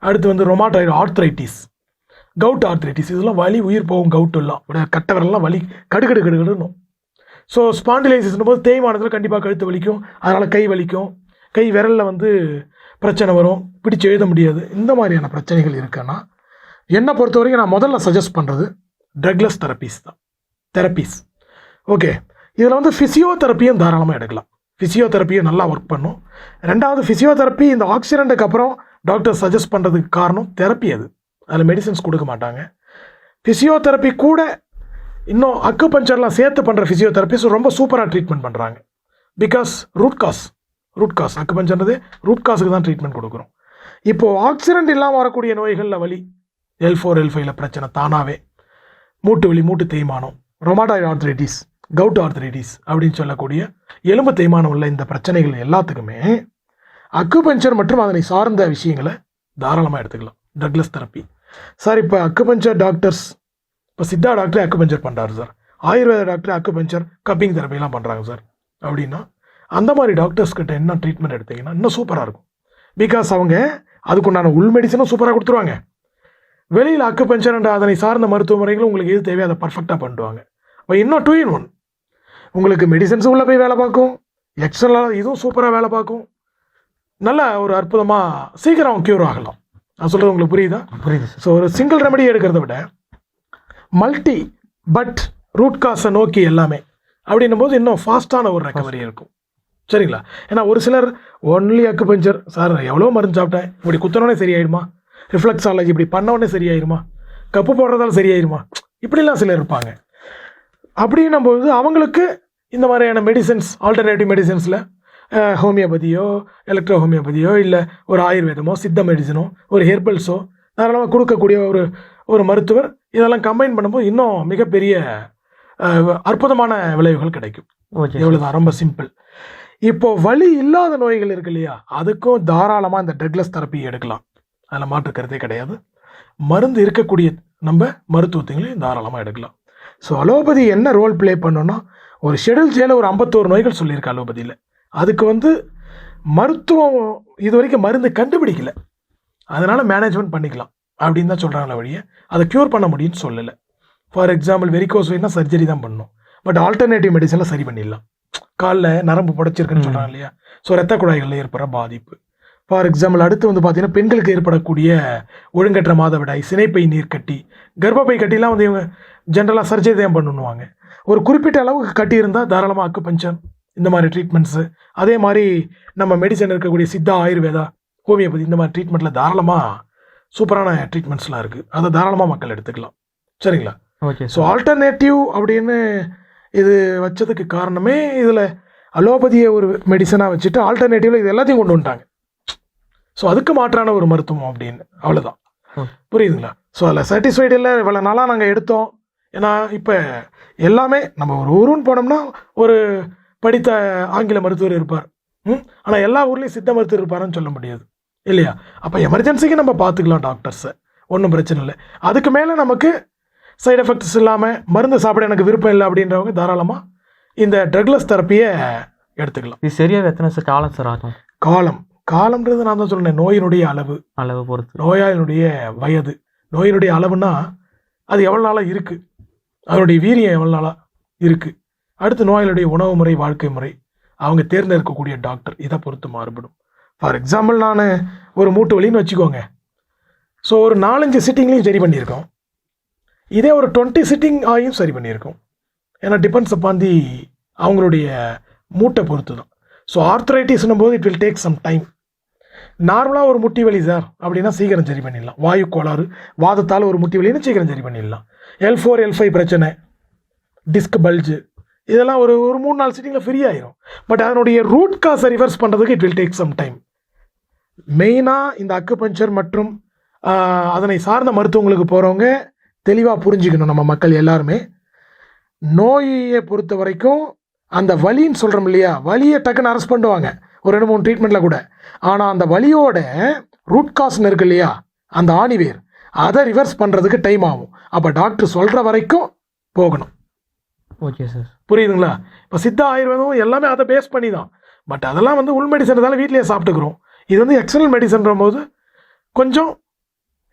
அடுத்து வந்து ரொமாட்டாய்டு ஆர்த்ரைட்டிஸ், கவுட் ஆர்த்ரைட்டிஸ், இதெல்லாம் வலி உயிர் போகும். கவுட்டெல்லாம் கட்டை விரலாம் வலி கடுக்கணும். ஸோ ஸ்பாண்டிலைசிஸ்னும் போது தேய்மானத்தில் கண்டிப்பாக கழுத்து வலிக்கும், அதனால் கை வலிக்கும், கை விரலில் வந்து பிரச்சனை வரும், பிடிச்சி எழுத முடியாது. இந்த மாதிரியான பிரச்சனைகள் இருக்குன்னா என்னை பொறுத்த வரைக்கும் நான் முதல்ல சஜஸ்ட் பண்ணுறது ட்ரக்லெஸ் தெரப்பீஸ். ஓகே, இதில் வந்து ஃபிசியோதெரப்பியும் தாராளமாக எடுக்கலாம். ஃபிசியோதெரப்பியும் நல்லா ஒர்க் பண்ணும். ரெண்டாவது, ஃபிசியோதெரப்பி இந்த ஆக்சிடெண்ட்டுக்கு அப்புறம் டாக்டர் சஜஸ்ட் பண்ணுறதுக்கு காரணம் தெரப்பி. அதில் மெடிசன்ஸ் கொடுக்க மாட்டாங்க. ஃபிசியோதெரப்பி கூட இன்னும் அக்குபஞ்சர்லாம் சேர்த்து பண்ணுற ஃபிசியோதெரப்பிஸ் ரொம்ப சூப்பராக ட்ரீட்மெண்ட் பண்ணுறாங்க. பிகாஸ் ரூட் காஸ் அக்குபஞ்சர்ன்றது ரூட் காஸுக்கு தான் ட்ரீட்மெண்ட் கொடுக்குறோம். இப்போது ஆக்சிடெண்ட் இல்லாமல் வரக்கூடிய நோய்களில் வலி, L4 L5ல பிரச்சனை தானாகவே, மூட்டு வலி, மூட்டு தேய்மானம், ரொமாட்டாய்டு ஆர்த்ரைட்டிஸ், கவுட் ஆர்த்ரைட்டிஸ் அப்படின்னு சொல்லக்கூடிய எலும்பு தேய்மானம் உள்ள இந்த பிரச்சனைகள் எல்லாத்துக்குமே அக்குபஞ்சர் மற்றும் அதனை சார்ந்த விஷயங்களை தாராளமாக எடுத்துக்கலாம். Drugless therapy. சார், இப்போ அக்குபஞ்சர் டாக்டர்ஸ், இப்போ சித்தா டாக்டர் அக்குபஞ்சர் பண்ணுறாரு சார், ஆயுர்வேத டாக்டர் அக்குபஞ்சர் கப்பிங் தெரப்பிலாம் பண்ணுறாங்க சார் அப்படின்னா, அந்த மாதிரி டாக்டர்ஸ் கிட்ட என்ன ட்ரீட்மெண்ட் எடுத்தீங்கன்னா இன்னும் சூப்பராக இருக்கும். பிகாஸ் அவங்க அதுக்குண்டான உள் மெடிசனும் சூப்பராக கொடுத்துருவாங்க. வெளியில் அக்குபஞ்சர் என்ற அதனை சார்ந்த மருத்துவ முறைகளும் உங்களுக்கு எது தேவையோ அதை பர்ஃபெக்டாக பண்ணுவாங்க. இப்போ இன்னும் 2 in 1 உங்களுக்கு மெடிசன்ஸும் உள்ளே போய் வேலை பார்க்கும், எக்ஸ்டர்னலாக இதுவும் சூப்பராக வேலை பார்க்கும். நல்ல ஒரு அற்புதமாக சீக்கிரம் க்யூர் ஆகலாம். நான் சொல்கிறது உங்களுக்கு புரியுதா? புரியுது. ஸோ ஒரு சிங்கிள் ரெமெடி எடுக்கிறத விட மல்டி பட் ரூட் காஸை நோக்கி எல்லாமே அப்படின்னும் போது இன்னும் ஃபாஸ்ட்டான ஒரு ரெக்கவரி இருக்கும். சரிங்களா? ஏன்னா ஒரு சிலர் ஒன்லி அக்குபஞ்சர் சார், எவ்வளோ மருந்து சாப்பிட்டேன், இப்படி குத்தனோடனே சரியாயிடுமா, ரிஃப்ளெக்ஸாலஜி இப்படி பண்ணோடனே சரியாயிருமா, கப்பு போடுறதால சரியாயிருமா, இப்படிலாம் சிலர் இருப்பாங்க. அப்படின்னும் போது அவங்களுக்கு இந்த மாதிரியான மெடிசன்ஸ், ஆல்டர்னேட்டிவ் மெடிசன்ஸில் ஹோமியோபதியோ எலக்ட்ரோ ஹோமியோபதியோ இல்லை ஒரு ஆயுர்வேதமோ சித்த மெடிசனோ ஒரு ஹெர்பல்ஸோ தாராளமாக கொடுக்கக்கூடிய ஒரு மருத்துவர் இதெல்லாம் கம்பைன் பண்ணும்போது இன்னும் மிகப்பெரிய அற்புதமான விளைவுகள் கிடைக்கும். எவ்வளோதான், ரொம்ப சிம்பிள். இப்போ வலி இல்லாத நோய்கள் இருக்கு இல்லையா, அதுக்கும் தாராளமாக இந்த ட்ரக்லெஸ் தெரப்பி எடுக்கலாம். அதில் மாற்றுக்கிறதே கிடையாது. மருந்து இருக்கக்கூடிய நம்ம மருத்துவத்தையும் தாராளமாக எடுக்கலாம். ஸோ அலோபதி என்ன ரோல் ப்ளே பண்ணோன்னா, ஒரு ஷெடியூல் ஜேல ஒரு 51 நோய்கள் சொல்லியிருக்கு அலோபதியில். அதுக்கு வந்து மருத்துவம் இது வரைக்கும் மருந்து கண்டுபிடிக்கல, அதனால் மேனேஜ்மெண்ட் பண்ணிக்கலாம் அப்படின்னு தான் சொல்கிறாங்களே வழியே அதை க்யூர் பண்ண முடியும்னு சொல்லலை. ஃபார் எக்ஸாம்பிள் வெரிகோஸ் வெயின்னா சர்ஜரி தான் பண்ணணும், பட் ஆல்டர்னேட்டிவ் மெடிசனில் சரி பண்ணிடலாம். காலில் நரம்பு புடைச்சிருக்குன்னு சொல்கிறாங்க இல்லையா, ஸோ ரத்த குழாய்களில் ஏற்படுற பாதிப்பு. ஃபார் எக்ஸாம்பிள் அடுத்து வந்து பார்த்தீங்கன்னா பெண்களுக்கு ஏற்படக்கூடிய ஒழுங்கற்ற மாதவிடாய், சினைப்பை நீர்க்கட்டி, கர்ப்பப்பை கட்டிலாம் வந்து இவங்க ஜென்ரலாக சர்ஜரி தான் பண்ணணுவாங்க. ஒரு குறிப்பிட்ட அளவுக்கு கட்டி இருந்தால் தாராளமாக அக்குபஞ்சர் இந்த மாதிரி ட்ரீட்மெண்ட்ஸு, அதே மாதிரி நம்ம மெடிசன் இருக்கக்கூடிய சித்தா, ஆயுர்வேதா, ஹோமியோபதி இந்த மாதிரி ட்ரீட்மெண்ட்டில் தாராளமாக சூப்பரான ட்ரீட்மெண்ட்ஸ்லாம் இருக்குது. அதை தாராளமாக மக்கள் எடுத்துக்கலாம். சரிங்களா? ஓகே. ஸோ ஆல்டர்னேட்டிவ் அப்படின்னு இது வச்சதுக்கு காரணமே இதில் அலோபதியை ஒரு மெடிசனாக வச்சுட்டு ஆல்டர்னேட்டிவில் இது எல்லாத்தையும் கொண்டு வந்துட்டாங்க. ஸோ அதுக்கு மாற்றான ஒரு மருத்துவம் அப்படின்னு, அவ்வளோதான். புரியுதுங்களா? ஸோ அதில் சாட்டிஸ்ஃபைடு இல்லை, இவ்வளோ நாளாக நாங்கள் எடுத்தோம். ஏன்னா இப்போ எல்லாமே நம்ம ஒரு ஊருன்னு போனோம்னா ஒரு படித்த ஆங்கில மருத்துவர் இருப்பார், ஆனால் எல்லா ஊர்லேயும் சித்த மருத்துவர் இருப்பாருன்னு சொல்ல முடியாது இல்லையா? அப்போ எமர்ஜென்சிக்கு நம்ம பார்த்துக்கலாம் டாக்டர்ஸை, ஒன்றும் பிரச்சனை இல்லை. அதுக்கு மேலே நமக்கு சைடு எஃபெக்ட்ஸ் இல்லாமல் மருந்து சாப்பிட எனக்கு விருப்பம் இல்லை அப்படின்றவங்க தாராளமாக இந்த ட்ரக்லெஸ் தெரப்பியை எடுத்துக்கலாம். இது சரியாக எத்தனை காலம் சார் ஆகும்? காலம்ன்றது நான் தான் சொல்றேன், நோயினுடைய அளவு பொறுத்து, நோயாளினுடைய வயது, நோயினுடைய அளவுன்னா அது எவ்வளோ நாளாக இருக்குது, அதனுடைய வீரியம் எவ்வளோ நாளாக இருக்குது, அடுத்து நோயாளியுடைய உணவு முறை, வாழ்க்கை முறை, அவங்க தேர்ந்தெடுக்கக்கூடிய டாக்டர், இதை பொறுத்து மாறுபடும். ஃபார் எக்ஸாம்பிள் நான் ஒரு மூட்டு வலின்னு வச்சுக்கோங்க, ஸோ ஒரு 4-5 சிட்டிங்லேயும் சரி பண்ணியிருக்கோம். இதே ஒரு 20 சிட்டிங் ஆகியும் சரி பண்ணியிருக்கோம். ஏன்னா டிபெண்ட்ஸ் அப்பான் தி அவங்களுடைய மூட்டை பொறுத்து தான். ஸோ ஆர்த்ரைட்டிஸ்னும் போது it will take some time. நார்மலாக ஒரு முட்டி வலி சார் அப்படின்னா சீக்கிரம் சரி பண்ணிடலாம். வாயு கோளாறு வாதத்தால் ஒரு முட்டி வலின்னு சீக்கிரம் சரி பண்ணிடலாம். L4 L5 பிரச்சனை, டிஸ்க் பல்ஜு, இதெல்லாம் ஒரு 3-4 சிட்டிங்கில் ஃப்ரீ ஆயிரும். பட் அதனுடைய ரூட் காசை ரிவர்ஸ் பண்ணுறதுக்கு it will take some time. மெயினாக இந்த அக்குபஞ்சர் மற்றும் அதனை சார்ந்த மருத்துவங்களுக்கு போகிறவங்க தெளிவாக புரிஞ்சுக்கணும். நம்ம மக்கள் எல்லாருமே நோயை பொறுத்த வரைக்கும் அந்த வலின்னு சொல்கிறோம் இல்லையா, வலியை டக்குன்னு அரெஸ்ட் பண்ணுவாங்க ஒரு 2-3 ட்ரீட்மெண்ட்டில் கூட. ஆனால் அந்த வலியோட ரூட் காஸ்ன்னு இருக்கு இல்லையா, அந்த ஆணிவேர், அதை ரிவர்ஸ் பண்ணுறதுக்கு டைம் ஆகும். அப்போ டாக்டர் சொல்கிற வரைக்கும் போகணும். ஓகே சார், புரியுதுங்களா? இப்போ சித்தா ஆயுர்வேதம் எல்லாமே அதை பேஸ் பண்ணி தான். பட் அதெல்லாம் வந்து உள் மெடிசன் இருந்தாலும் வீட்டிலேயே சாப்பிட்டுக்கிறோம். இது வந்து எக்ஸ்டர்னல் மெடிசன்ற போது கொஞ்சம்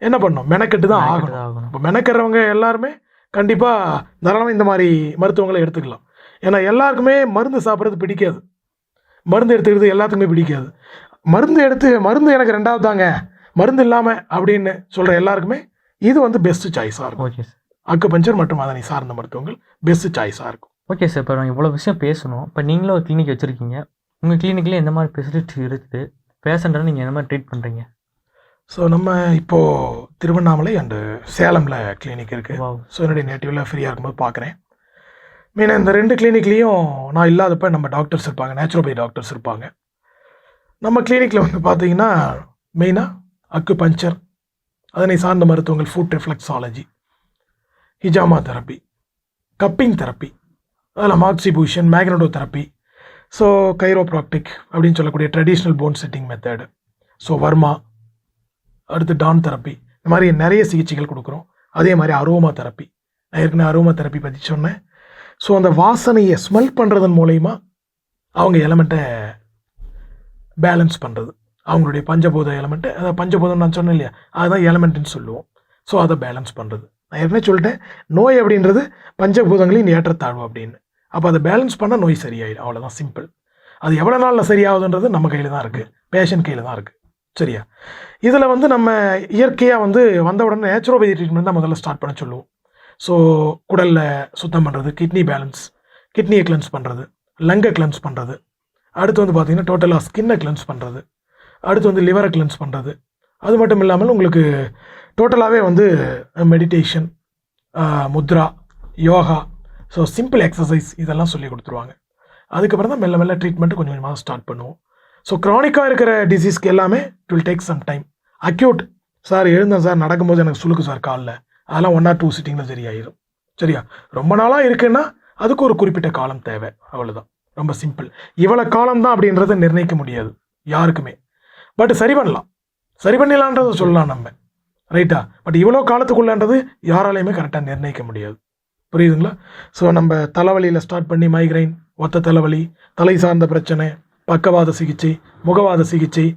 என்ன பண்ணணும், மெனக்கெட்டு தான் ஆகணும். இப்போ மெனக்கிறவங்க எல்லாருமே கண்டிப்பாக தாராளமாக இந்த மாதிரி மருத்துவங்களை எடுத்துக்கலாம். ஏன்னா எல்லாருக்குமே மருந்து சாப்பிட்றது பிடிக்காது, மருந்து எடுத்துக்கிறது எல்லாத்துக்குமே பிடிக்காது. மருந்து எனக்கு 2வது தாங்க, மருந்து இல்லாமல் அப்படின்னு சொல்கிற எல்லாருக்குமே இது வந்து பெஸ்ட் சாய்ஸாக இருக்கும். ஓகே சார், அக்குபஞ்சர் மற்றும் அதனை சார்ந்த மருத்துவங்கள் பெஸ்ட் சாய்ஸாக இருக்கும். Okay sir. இப்போ இவ்வளோ விஷயம் பேசணும். இப்போ நீங்களும் ஒரு கிளினிக் வச்சுருக்கீங்க, உங்கள் கிளினிக்லேயே எந்த மாதிரி ஃபெசிலிட்டி இருக்குது, பேஷண்ட்டை நீங்கள் எந்த மாதிரி ட்ரீட் பண்ணுறீங்க? ஸோ நம்ம இப்போது திருவண்ணாமலை அண்டு சேலமில் கிளினிக் இருக்குது. ஸோ என்னுடைய நேட்டிவில் ஃப்ரீயாக இருக்கும்போது பார்க்குறேன். மெயினாக இந்த 2 கிளினிக்லேயும் நான் இல்லாதப்போ நம்ம டாக்டர்ஸ் இருப்பாங்க, நேச்சுரோபதி டாக்டர்ஸ் இருப்பாங்க. நம்ம கிளினிக்கில் வந்து பார்த்தீங்கன்னா மெயினாக அக்குபஞ்சர், அதனை சார்ந்த மருத்துவங்கள், ஃபுட் ரிஃப்ளெக்ஸாலஜி, ஹிஜாமா தெரப்பி, கப்பிங் தெரப்பி, அதில் moxibustion, magneto therapy, so chiropractic அப்படின்னு சொல்லக்கூடிய traditional bone setting method, so Varma, அடுத்து டான் தெரப்பி, இந்த மாதிரி நிறைய சிகிச்சைகள் கொடுக்குறோம். அதே மாதிரி அரோமா தெரப்பி, நான் ஏற்கனவே அரோமா தெரப்பி பற்றி சொன்னேன். ஸோ அந்த வாசனையை ஸ்மெல் பண்ணுறதன் மூலயமா அவங்க எலமெண்ட்டை பேலன்ஸ் பண்ணுறது, அவங்களுடைய பஞ்சபூத எலமெண்ட்டு, அதாவது பஞ்சபூதம் நான் சொன்னேன் இல்லையா, அதுதான் எலமெண்ட்டுன்னு சொல்லுவோம். ஸோ அதை பேலன்ஸ் பண்ணுறது. நான் ஏற்கனவே சொல்லிட்டேன், நோய் அப்படின்றது பஞ்சபூதங்களின் ஏற்றத்தாழ்வு அப்படின்னு. அப்போ அதை பேலன்ஸ் பண்ணால் நோய் சரியாயிடும், அவ்வளோதான், சிம்பிள். அது எவ்வளோ நாளில் சரியாகுதுன்றது நம்ம கையில் தான் இருக்குது, பேஷண்ட் கையில் தான் இருக்குது. சரியா? இதில் வந்து நம்ம இயற்கையாக வந்து வந்த உடனே நேச்சுரோபதி ட்ரீட்மெண்ட் தான் முதல்ல ஸ்டார்ட் பண்ண சொல்லுவோம். ஸோ குடலில் சுத்தம் பண்ணுறது, கிட்னி பேலன்ஸ், கிட்னியை கிளென்ஸ் பண்ணுறது, லங்கை கிளென்ஸ் பண்ணுறது, அடுத்து வந்து பார்த்திங்கன்னா டோட்டலாக ஸ்கின்னை கிளென்ஸ் பண்ணுறது, அடுத்து வந்து லிவரை கிளென்ஸ் பண்ணுறது. அது மட்டும் இல்லாமல் உங்களுக்கு டோட்டலாகவே வந்து meditation, Mudra, yoga, so simple exercise இதெல்லாம் சொல்லி கொடுத்துருவாங்க. அதுக்கப்புறம் தான் மெல்ல மெல்ல ட்ரீட்மெண்ட்டு கொஞ்சம் கொஞ்சமாக ஸ்டார்ட் பண்ணுவோம். ஸோ க்ரானிக்காக இருக்கிற டிசீஸ்க்கு எல்லாமே it will take some time. Acute sir எழுந்தேன் சார், நடக்கும்போது எனக்கு சுளுக்கு சார் காலில், அதெல்லாம் 1 or 2 சிட்டிங்கில் சரியாயிடும். சரியா? ரொம்ப நாளாக இருக்குன்னா அதுக்கு ஒரு குறிப்பிட்ட காலம் தேவை, அவ்வளோதான், ரொம்ப சிம்பிள். இவ்வளோ காலம் தான் அப்படின்றத நிர்ணயிக்க முடியாது யாருக்குமே. பட் சரி பண்ணிடலான்றதை சொல்லலாம் நம்ம, ரைட்டா? பட் இவ்வளோ காலத்துக்குள்ளன்றது யாராலையுமே கரெக்டாக நிர்ணயிக்க முடியாது. புரியுதுங்களா? ஸோ நம்ம தலைவலியில் ஸ்டார்ட் பண்ணி மைக்ரைன், ஒத்த தலைவலி, தலை சார்ந்த பிரச்சனை, பக்கவாத சிகிச்சை, முகவாத சிகிச்சை,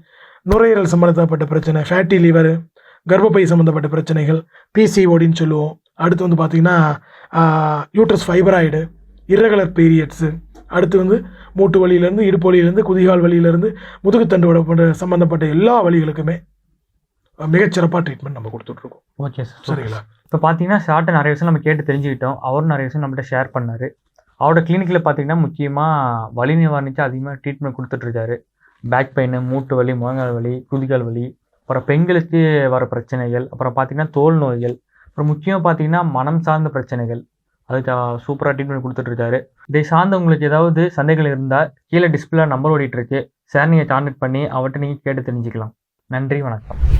நுரையீரல் சம்மந்தப்பட்ட பிரச்சனை, ஃபேட்டி லிவர், கர்ப்பப்பை சம்மந்தப்பட்ட பிரச்சனைகள், பிசிஓடின்னு சொல்லுவோம். அடுத்து வந்து பார்த்திங்கன்னா யூட்ரஸ் ஃபைபராய்டு, இர்ரெகுலர் பீரியட்ஸு, அடுத்து வந்து மூட்டு வலியிலேருந்து, இடுப்பு வலியிலேருந்து, குதிகால் வலியிலேருந்து, முதுகுத்தண்டு சம்மந்தப்பட்ட எல்லா வலிகளுக்குமே மிகச்சிறப்பாக ட்ரீட்மெண்ட் நம்ம கொடுத்துட்ருக்கோம். ஓகே சார், சரிங்களா? இப்போ பார்த்தீங்கன்னா ஷார்ட்டை நிறைய விஷயம் நம்ம கேட்டு தெரிஞ்சுக்கிட்டோம். அவரும் நிறைய விஷயம் நம்மகிட்ட ஷேர் பண்ணார். அவரோட கிளினிக்கில் பார்த்தீங்கன்னா முக்கியமாக வலி நிவாரணிக்கு அதிகமாக ட்ரீட்மெண்ட் கொடுத்துட்ருக்காரு. பேக் பெயின், மூட்டு வலி, முழங்கால் வலி, குதிகால் வலி, அப்புறம் பெண்களுக்கு வர பிரச்சனைகள், அப்புறம் பார்த்திங்கன்னா தோல் நோய்கள், அப்புறம் முக்கியமாக பார்த்திங்கன்னா மனம் சார்ந்த பிரச்சனைகள், அதுக்கு சூப்பராக ட்ரீட்மெண்ட் கொடுத்துட்ருக்காரு. இதை சார்ந்த உங்களுக்கு ஏதாவது சந்தேகங்கள் இருந்தால் கீழே டிஸ்பிளே நம்பர் ஓடிட்டுருக்கு சார், நீங்கள் கான்டெக்ட் பண்ணி அவர்கிட்ட நீங்கள் கேட்டு தெரிஞ்சுக்கலாம். நன்றி, வணக்கம்.